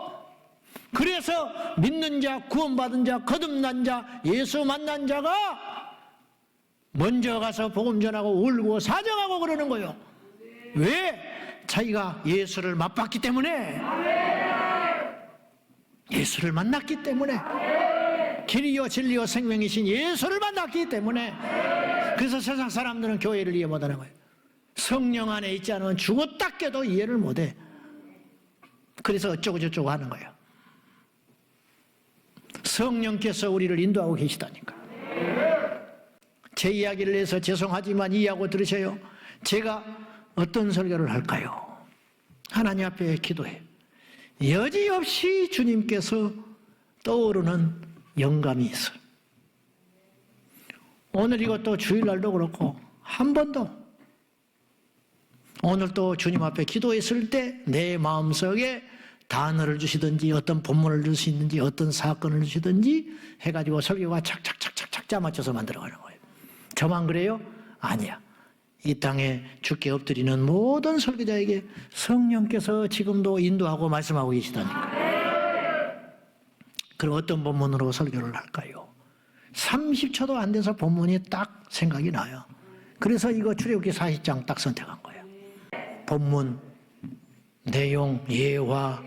Speaker 1: 그래서 믿는 자, 구원받은 자, 거듭난 자, 예수 만난 자가 먼저 가서 복음 전하고 울고 사정하고 그러는 거예요. 왜? 자기가 예수를 맛봤기 때문에, 예수를 만났기 때문에, 길이요 진리요 생명이신 예수를 만났기 때문에. 그래서 세상 사람들은 교회를 이해 못하는 거예요. 성령 안에 있지 않으면 죽었다 깨도 이해를 못해. 그래서 어쩌고 저쩌고 하는 거예요. 성령께서 우리를 인도하고 계시다니까. 제 이야기를 해서 죄송하지만 이해하고 들으셔요. 제가 어떤 설교를 할까요? 하나님 앞에 기도해. 여지없이 주님께서 떠오르는 영감이 있어요. 오늘 이것도 주일날도 그렇고 한 번도, 오늘 또 주님 앞에 기도했을 때 내 마음속에 단어를 주시든지 어떤 본문을 주시든지 어떤 사건을 주시든지 해가지고 설교가 착착착착착 짜맞춰서 만들어가는 거예요. 저만 그래요? 아니야. 이 땅에 주께 엎드리는 모든 설교자에게 성령께서 지금도 인도하고 말씀하고 계시다니까. 그럼 어떤 본문으로 설교를 할까요? 30초도 안 돼서 본문이 딱 생각이 나요. 그래서 이거 출애굽기 40장 딱 선택한 거예요. 본문, 내용, 예화,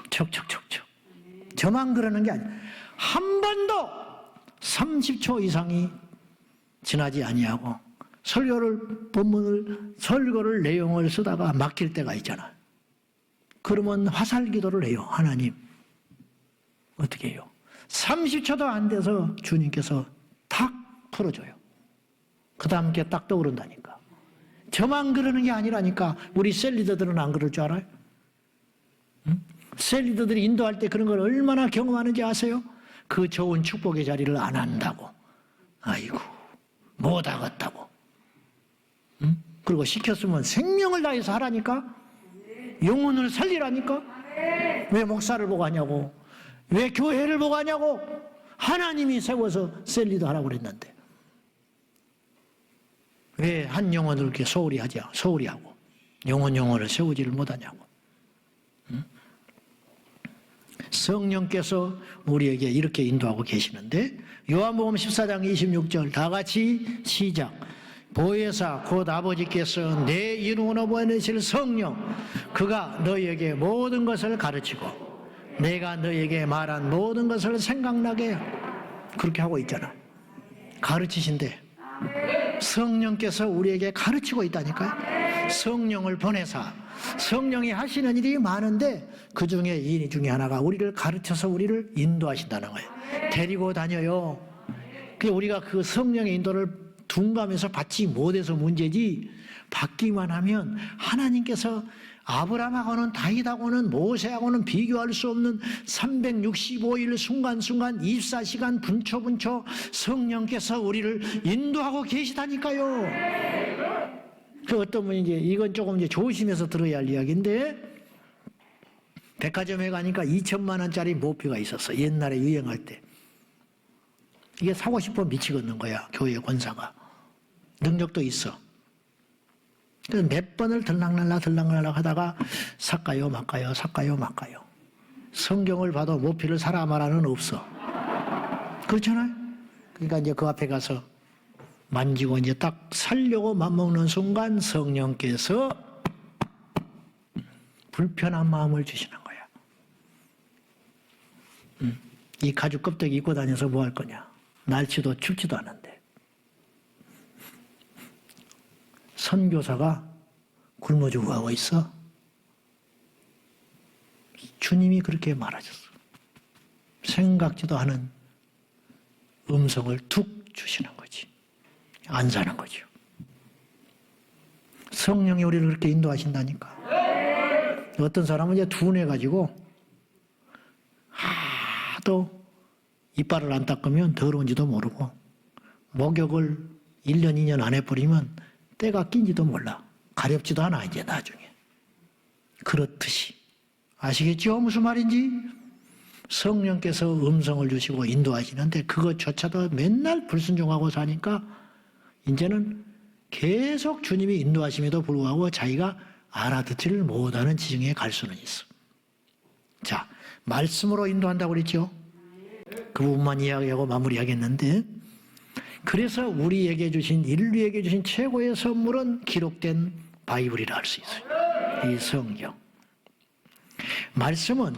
Speaker 1: 척척척척. 저만 그러는 게 아니에요. 한 번도 30초 이상이 지나지 아니하고 설교를 내용을 쓰다가 막힐 때가 있잖아요. 그러면 화살 기도를 해요. 하나님, 어떻게 해요? 30초도 안 돼서 주님께서 탁 풀어줘요. 그 다음 게 딱 떠오른다니까. 저만 그러는 게 아니라니까. 우리 셀리더들은 안 그럴 줄 알아요? 응? 셀리더들이 인도할 때 그런 걸 얼마나 경험하는지 아세요? 그 좋은 축복의 자리를 안 한다고. 아이고, 못 하겠다고. 응? 그리고 시켰으면 생명을 다해서 하라니까? 영혼을 살리라니까? 왜 목사를 보고 하냐고? 왜 교회를 보고 하냐고? 하나님이 세워서 셀리더 하라고 그랬는데. 왜 한 영혼을 이렇게 소홀히 하고 영혼을 세우지를 못하냐고. 응? 성령께서 우리에게 이렇게 인도하고 계시는데, 요한복음 14장 26절 다 같이 시작. 보혜사 곧 아버지께서 내 이름으로 보내실 성령, 그가 너희에게 모든 것을 가르치고 내가 너희에게 말한 모든 것을 생각나게, 그렇게 하고 있잖아. 가르치신대. 성령께서 우리에게 가르치고 있다니까요. 성령을 보내사 성령이 하시는 일이 많은데 그 중에 이 중에 하나가 우리를 가르쳐서 우리를 인도하신다는 거예요. 데리고 다녀요. 우리가 그 성령의 인도를 둔감해서 받지 못해서 문제지, 받기만 하면 하나님께서 아브라함하고는 다윗하고는 모세하고는 비교할 수 없는 365일 순간순간 24시간 분초분초 성령께서 우리를 인도하고 계시다니까요. 그 어떤 분이 이건 조금 조심해서 들어야 할 이야기인데, 백화점에 가니까 2천만 원짜리 모표가 있었어. 옛날에 유행할 때. 이게 사고 싶어 미치겠는 거야. 교회 권사가. 능력도 있어. 그래서 몇 번을 들락날락 하다가 살까요 말까요. 성경을 봐도 모피를 사라 마라는 없어. 그렇잖아요. 그러니까 이제 그 앞에 가서 만지고 이제 딱 살려고 맘먹는 순간 성령께서 불편한 마음을 주시는 거야. 이 가죽 껍데기 입고 다녀서 뭐 할 거냐. 날씨도 춥지도 않은데. 선교사가 굶어 죽어가고 있어. 주님이 그렇게 말하셨어. 생각지도 않은 음성을 툭 주시는 거지. 안 사는 거죠. 성령이 우리를 그렇게 인도하신다니까. 어떤 사람은 이제 둔해가지고 하도 이빨을 안 닦으면 더러운지도 모르고, 목욕을 1년, 2년 안 해버리면 때가 낀지도 몰라. 가렵지도 않아, 이제 나중에. 그렇듯이. 아시겠죠? 무슨 말인지? 성령께서 음성을 주시고 인도하시는데 그것조차도 맨날 불순종하고 사니까 이제는 계속 주님이 인도하심에도 불구하고 자기가 알아듣지를 못하는 지경에 갈 수는 있어. 자, 말씀으로 인도한다고 그랬죠? 그 부분만 이야기하고 마무리하겠는데, 그래서 우리에게 주신, 인류에게 주신 최고의 선물은 기록된 바이블이라 할 수 있어요. 이 성경. 말씀은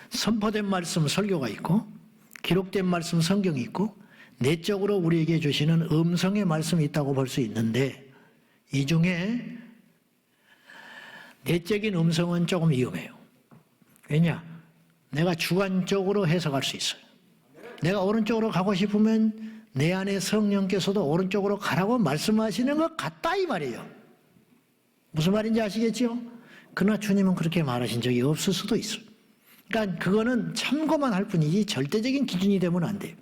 Speaker 1: 선포된 말씀 설교가 있고, 기록된 말씀 성경이 있고, 내적으로 우리에게 주시는 음성의 말씀이 있다고 볼 수 있는데, 이 중에 내적인 음성은 조금 위험해요. 왜냐? 내가 주관적으로 해석할 수 있어요. 내가 오른쪽으로 가고 싶으면 내 안에 성령께서도 오른쪽으로 가라고 말씀하시는 것 같다 이 말이에요. 무슨 말인지 아시겠죠? 그러나 주님은 그렇게 말하신 적이 없을 수도 있어요. 그러니까 그거는 참고만 할 뿐이지 절대적인 기준이 되면 안 돼요.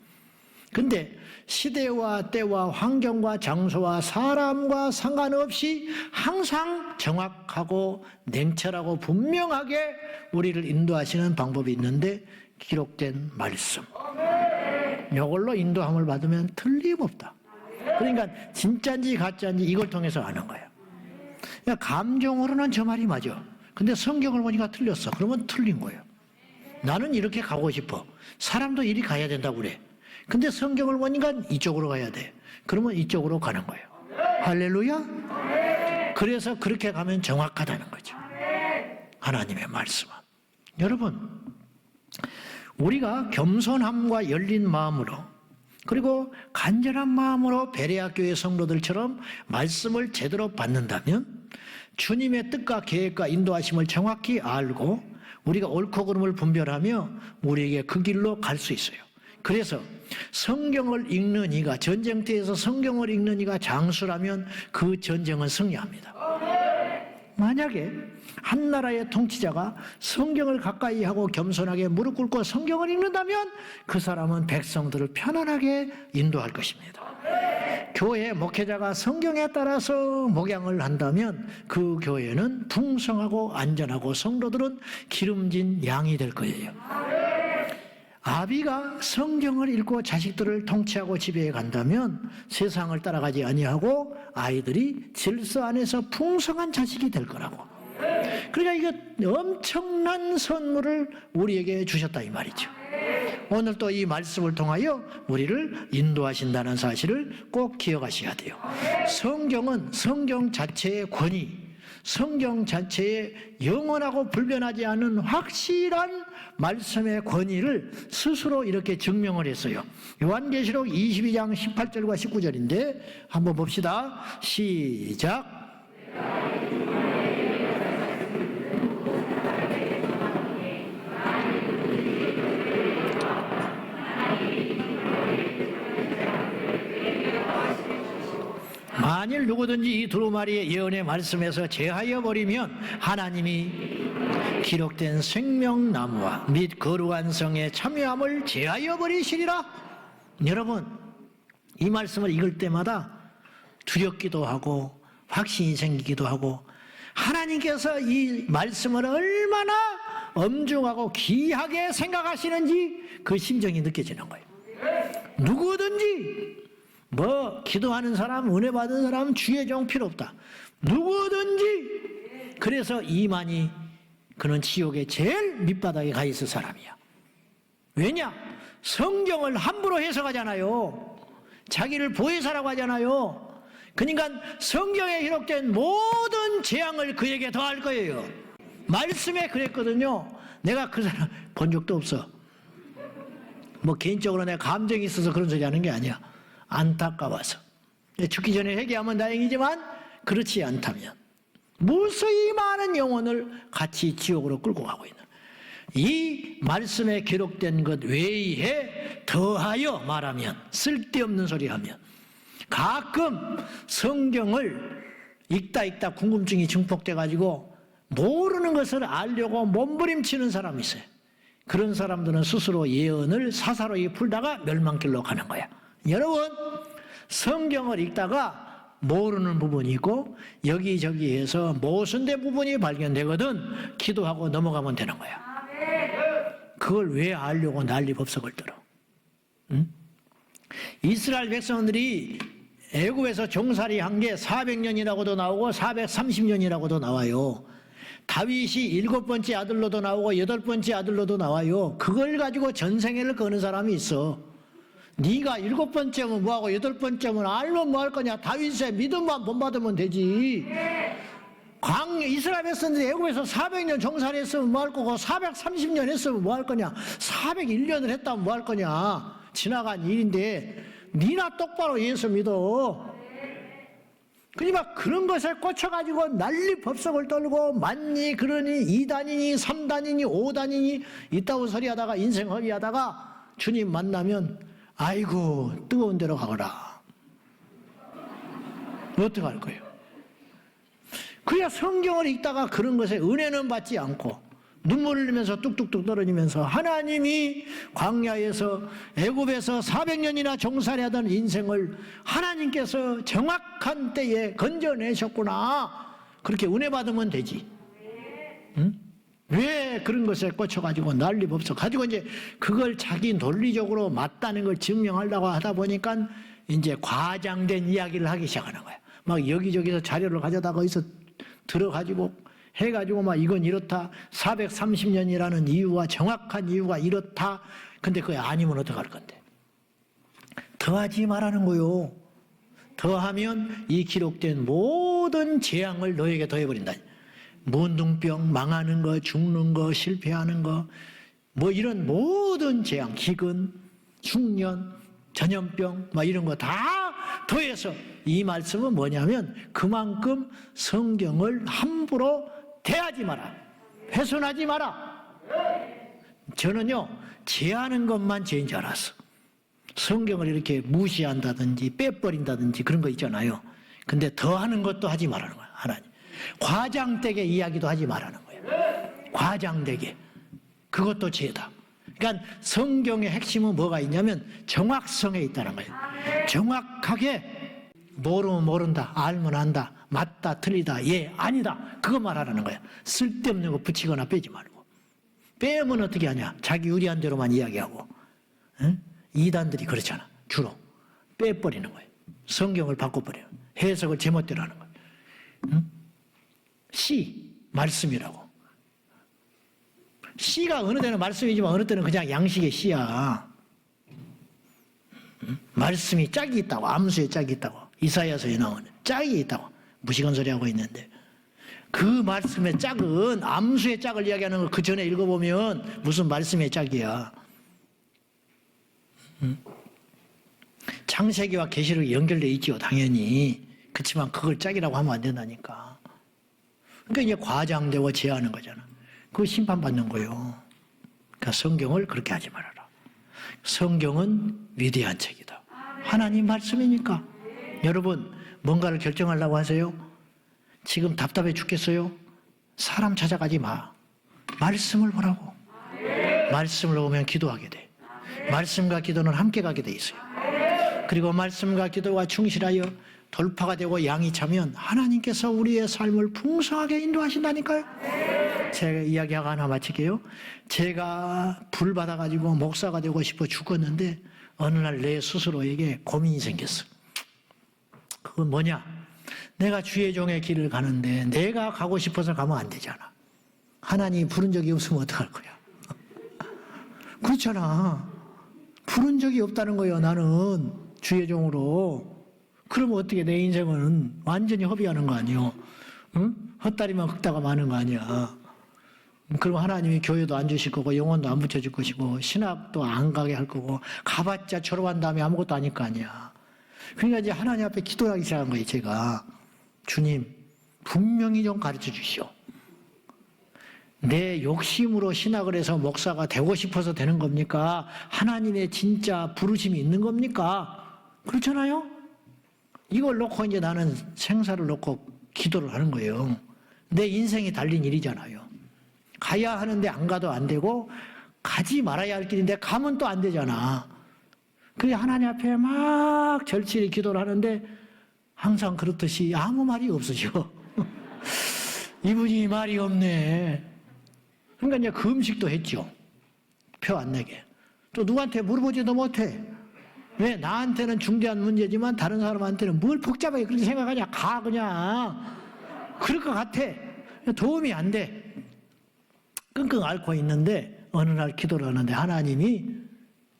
Speaker 1: 근데 시대와 때와 환경과 장소와 사람과 상관없이 항상 정확하고 냉철하고 분명하게 우리를 인도하시는 방법이 있는데, 기록된 말씀. 이걸로 인도함을 받으면 틀림없다. 그러니까 진짜인지 가짜인지 이걸 통해서 아는 거예요. 그러니까 감정으로는 저 말이 맞아. 근데 성경을 보니까 틀렸어. 그러면 틀린 거예요. 나는 이렇게 가고 싶어. 사람도 이리 가야 된다고 그래. 근데 성경을 보니까 이쪽으로 가야 돼. 그러면 이쪽으로 가는 거예요. 할렐루야? 그래서 그렇게 가면 정확하다는 거죠. 하나님의 말씀은. 여러분, 우리가 겸손함과 열린 마음으로, 그리고 간절한 마음으로 베레아 교회 성도들처럼 말씀을 제대로 받는다면 주님의 뜻과 계획과 인도하심을 정확히 알고 우리가 옳고 그름을 분별하며 우리에게 그 길로 갈 수 있어요. 그래서 성경을 읽는 이가, 전쟁터에서 성경을 읽는 이가 장수라면 그 전쟁은 승리합니다. 만약에 한 나라의 통치자가 성경을 가까이 하고 겸손하게 무릎 꿇고 성경을 읽는다면 그 사람은 백성들을 편안하게 인도할 것입니다. 교회 목회자가 성경에 따라서 목양을 한다면 그 교회는 풍성하고 안전하고 성도들은 기름진 양이 될 거예요. 아비가 성경을 읽고 자식들을 통치하고 지배해 간다면 세상을 따라가지 아니하고 아이들이 질서 안에서 풍성한 자식이 될 거라고. 그러니까 이거 엄청난 선물을 우리에게 주셨다 이 말이죠. 오늘 또 이 말씀을 통하여 우리를 인도하신다는 사실을 꼭 기억하셔야 돼요. 성경은 성경 자체의 권위, 성경 자체의 영원하고 불변하지 않은 확실한 말씀의 권위를 스스로 이렇게 증명을 했어요. 요한계시록 22장 18절과 19절인데 한번 봅시다. 시작. 만일 누구든지 이 두루마리의 예언의 말씀에서 제하여 버리면 하나님이 기록된 생명나무와 및 거룩한 성의 참여함을 제하여 버리시리라. 여러분, 이 말씀을 읽을 때마다 두렵기도 하고 확신이 생기기도 하고, 하나님께서 이 말씀을 얼마나 엄중하고 귀하게 생각하시는지 그 심정이 느껴지는 거예요. 누구든지 기도하는 사람, 은혜 받은 사람, 주의 종 필요 없다. 누구든지. 그래서 이만희 그는 지옥의 제일 밑바닥에 가 있을 사람이야. 왜냐? 성경을 함부로 해석하잖아요. 자기를 보혜사라고 하잖아요. 그러니까 성경에 기록된 모든 재앙을 그에게 더할 거예요. 말씀에 그랬거든요. 내가 그 사람 본 적도 없어. 개인적으로 내가 감정이 있어서 그런 소리 하는 게 아니야. 안타까워서. 죽기 전에 회개하면 다행이지만 그렇지 않다면 무수히 많은 영혼을 같이 지옥으로 끌고 가고 있는, 이 말씀에 기록된 것 외에 더하여 말하면, 쓸데없는 소리 하면, 가끔 성경을 읽다 궁금증이 증폭돼 가지고 모르는 것을 알려고 몸부림치는 사람이 있어요. 그런 사람들은 스스로 예언을 사사로이 풀다가 멸망길로 가는 거야. 여러분, 성경을 읽다가 모르는 부분이 있고 여기저기에서 모순된 부분이 발견되거든 기도하고 넘어가면 되는 거야. 그걸 왜 알려고 난리법석을 들어? 응? 이스라엘 백성들이 애굽에서 종살이 한 게 400년이라고도 나오고 430년이라고도 나와요. 다윗이 7번째 아들로도 나오고 8번째 아들로도 나와요. 그걸 가지고 전생애를 거는 사람이 있어. 네가 7번째면 뭐하고 8번째면 알면 뭐할 거냐. 다윗의 믿음만 본받으면 되지. 광야 이스라엘 했었는데 애굽에서 400년 정살이 했으면 뭐할 거고 430년 했으면 뭐할 거냐. 401년을 했다면 뭐할 거냐. 지나간 일인데 네나 똑바로 예수 믿어. 그러니까 그런 것에 꽂혀가지고 난리 법석을 떨고 맞니 그러니 2단이니 3단이니 5단이니 이따구 소리하다가 인생 허리하다가 주님 만나면 아이고 뜨거운 데로 가거라. 어떡할 거예요? 그야 성경을 읽다가 그런 것에 은혜는 받지 않고 눈물을 흘리면서 뚝뚝뚝 떨어지면서 하나님이 광야에서 애굽에서 400년이나 종살이하던 인생을 하나님께서 정확한 때에 건져내셨구나. 그렇게 은혜 받으면 되지. 응? 왜 그런 것에 꽂혀가지고 난리법석 가지고 이제 그걸 자기 논리적으로 맞다는 걸 증명하려고 하다 보니까 이제 과장된 이야기를 하기 시작하는 거야. 막 여기저기서 자료를 가져다가 어디서 들어가지고 해가지고 막 이건 이렇다. 430년이라는 이유와 정확한 이유가 이렇다. 근데 그게 아니면 어떡할 건데? 더하지 말라는 거요. 더하면 이 기록된 모든 재앙을 너에게 더해버린다. 문둥병, 망하는 거, 죽는 거, 실패하는 거, 뭐 이런 모든 재앙, 기근, 흉년, 전염병, 막 이런 거 다 더해서 이 말씀은 뭐냐면 그만큼 성경을 함부로 대하지 마라. 훼손하지 마라. 저는요, 제하는 것만 죄인 줄 알았어. 성경을 이렇게 무시한다든지 빼버린다든지 그런 거 있잖아요. 근데 더하는 것도 하지 말라는 거야, 하나님. 과장되게 이야기도 하지 말라는 거야. 과장되게. 그것도 죄다. 그러니까 성경의 핵심은 뭐가 있냐면 정확성에 있다는 거예요. 정확하게 모르면 모른다, 알면 안다, 맞다, 틀리다, 예, 아니다. 그거 말하라는 거야. 쓸데없는 거 붙이거나 빼지 말고. 빼면 어떻게 하냐? 자기 유리한 대로만 이야기하고. 응? 이단들이 그렇잖아. 주로. 빼버리는 거예요. 성경을 바꿔버려요. 해석을 제멋대로 하는 거예요. 응? 시, 말씀이라고. 시가 어느 때는 말씀이지만 어느 때는 그냥 양식의 시야. 응? 말씀이 짝이 있다고. 암수에 짝이 있다고. 이사야서에 나오는 짝이 있다고. 무식한 소리 하고 있는데 그 말씀의 짝은 암수의 짝을 이야기하는 거 그 전에 읽어보면 무슨 말씀의 짝이야. 창세기와 계시록이 연결되어 있지요, 당연히. 그렇지만 그걸 짝이라고 하면 안 된다니까. 그러니까 이제 과장되고 제하는 거잖아. 그거 심판받는 거예요. 그러니까 성경을 그렇게 하지 말아라. 성경은 위대한 책이다. 하나님 말씀이니까. 여러분 뭔가를 결정하려고 하세요? 지금 답답해 죽겠어요? 사람 찾아가지 마. 말씀을 보라고. 말씀을 보면 기도하게 돼. 말씀과 기도는 함께 가게 돼 있어요. 그리고 말씀과 기도가 충실하여 돌파가 되고 양이 차면 하나님께서 우리의 삶을 풍성하게 인도하신다니까요. 제가 이야기하고 하나 마칠게요. 제가 불 받아가지고 목사가 되고 싶어 죽었는데 어느 날 내 스스로에게 고민이 생겼어. 그건 뭐냐? 내가 주의 종의 길을 가는데 내가 가고 싶어서 가면 안 되잖아. 하나님이 부른 적이 없으면 어떡할 거야? 그렇잖아. 부른 적이 없다는 거예요, 나는. 주의 종으로. 그러면 어떻게 내 인생은 완전히 허비하는 거 아니에요? 응? 헛다리만 긁다가 마는 거 아니야. 그럼 하나님이 교회도 안 주실 거고 영혼도 안 붙여줄 것이고 신학도 안 가게 할 거고 가봤자 졸업한 다음에 아무것도 아닐 거 아니야. 그러니까 이제 하나님 앞에 기도하기 시작한 거예요, 제가. 주님, 분명히 좀 가르쳐 주시오. 내 욕심으로 신학을 해서 목사가 되고 싶어서 되는 겁니까? 하나님의 진짜 부르심이 있는 겁니까? 그렇잖아요? 이걸 놓고 이제 나는 생사를 놓고 기도를 하는 거예요. 내 인생이 달린 일이잖아요. 가야 하는데 안 가도 안 되고 가지 말아야 할 길인데 가면 또 안 되잖아. 그래서 하나님 앞에 막 절실히 기도를 하는데 항상 그렇듯이 아무 말이 없으셔. 이분이 말이 없네. 그러니까 이제 금식도 했죠. 표 안 내게. 또 누구한테 물어보지도 못해. 왜? 나한테는 중대한 문제지만 다른 사람한테는 뭘 복잡하게 그렇게 생각하냐. 가 그냥. 그럴 것 같아. 도움이 안 돼. 끙끙 앓고 있는데 어느 날 기도를 하는데 하나님이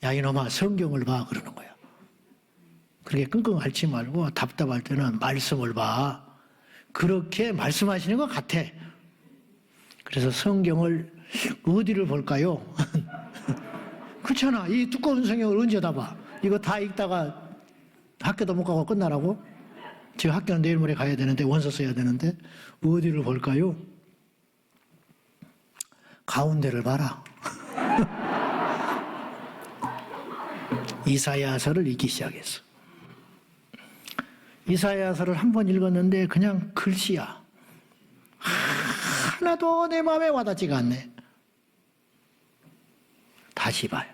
Speaker 1: 야 이놈아 성경을 봐 그러는 거야. 그렇게 끙끙 앓지 말고 답답할 때는 말씀을 봐. 그렇게 말씀하시는 것 같아. 그래서 성경을 어디를 볼까요? 그렇잖아. 이 두꺼운 성경을 언제 다 봐? 이거 다 읽다가 학교도 못 가고 끝나라고? 지금 학교는 내일 모레 가야 되는데 원서 써야 되는데 어디를 볼까요? 가운데를 봐라. 이사야서를 읽기 시작했어. 이사야서를 한 번 읽었는데 그냥 글씨야. 하나도 내 마음에 와닿지가 않네. 다시 봐요.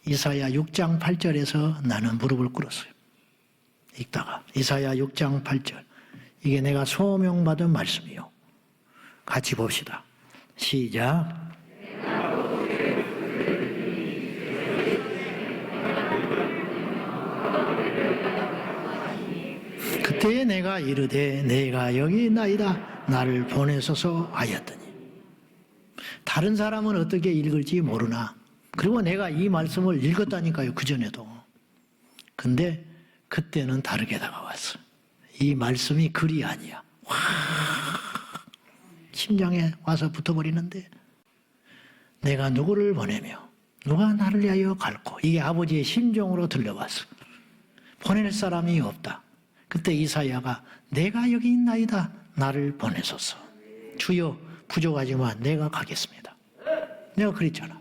Speaker 1: 이사야 6장 8절에서 나는 무릎을 꿇었어요. 읽다가 이사야 6장 8절 이게 내가 소명받은 말씀이요. 같이 봅시다. 시작. 그때 내가 이르되 내가 여기 있나이다 나를 보내소서 하였더니 다른 사람은 어떻게 읽을지 모르나 그리고 내가 이 말씀을 읽었다니까요. 그전에도. 근데 그때는 다르게 다가왔어. 이 말씀이 글이 아니야. 와, 심장에 와서 붙어버리는데 내가 누구를 보내며 누가 나를 위하여 갈고 이게 아버지의 심정으로 들려왔어. 보낼 사람이 없다. 그때 이사야가 내가 여기 있나이다 나를 보내소서. 주여 부족하지만 내가 가겠습니다. 내가 그랬잖아.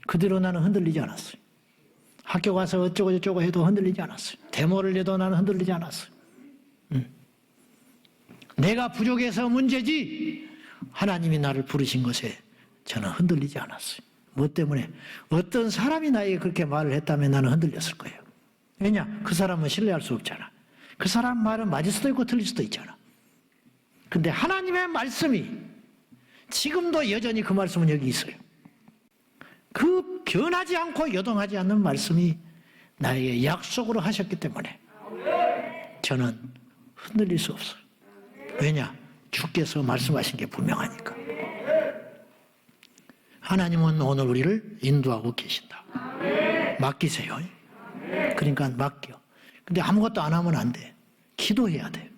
Speaker 1: 그대로 나는 흔들리지 않았어요. 학교 가서 어쩌고 저쩌고 해도 흔들리지 않았어요. 데모를 내도 나는 흔들리지 않았어요. 내가 부족해서 문제지 하나님이 나를 부르신 것에 저는 흔들리지 않았어요. 뭐 때문에? 어떤 사람이 나에게 그렇게 말을 했다면 나는 흔들렸을 거예요. 왜냐? 그 사람은 신뢰할 수 없잖아. 그 사람 말은 맞을 수도 있고 틀릴 수도 있잖아. 근데 하나님의 말씀이 지금도 여전히 그 말씀은 여기 있어요. 그 변하지 않고 요동하지 않는 말씀이 나에게 약속으로 하셨기 때문에 저는 흔들릴 수 없어요. 왜냐? 주께서 말씀하신 게 분명하니까. 하나님은 오늘 우리를 인도하고 계신다. 맡기세요. 그러니까 맡겨. 근데 아무것도 안 하면 안 돼. 기도해야 돼.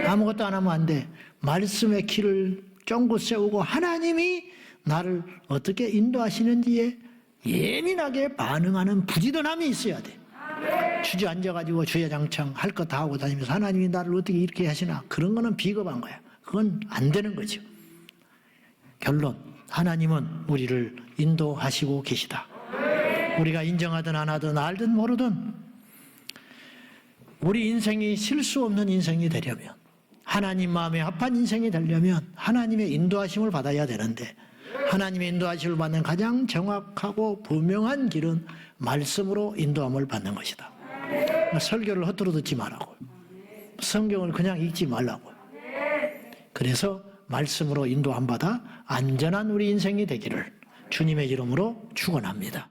Speaker 1: 아무것도 안 하면 안 돼. 말씀의 길을 쫑긋 세우고 하나님이 나를 어떻게 인도하시는지에 예민하게 반응하는 부지런함이 있어야 돼. 주저앉아가지고 주야장창 할 거 다 하고 다니면서 하나님이 나를 어떻게 이렇게 하시나 그런 거는 비겁한 거야. 그건 안 되는 거죠. 결론, 하나님은 우리를 인도하시고 계시다. 우리가 인정하든 안 하든 알든 모르든 우리 인생이 실수 없는 인생이 되려면 하나님 마음에 합한 인생이 되려면 하나님의 인도하심을 받아야 되는데 하나님의 인도하심을 받는 가장 정확하고 분명한 길은 말씀으로 인도함을 받는 것이다. 설교를 헛되이 듣지 말라고. 성경을 그냥 읽지 말라고. 그래서 말씀으로 인도함 받아 안전한 우리 인생이 되기를 주님의 이름으로 축원합니다.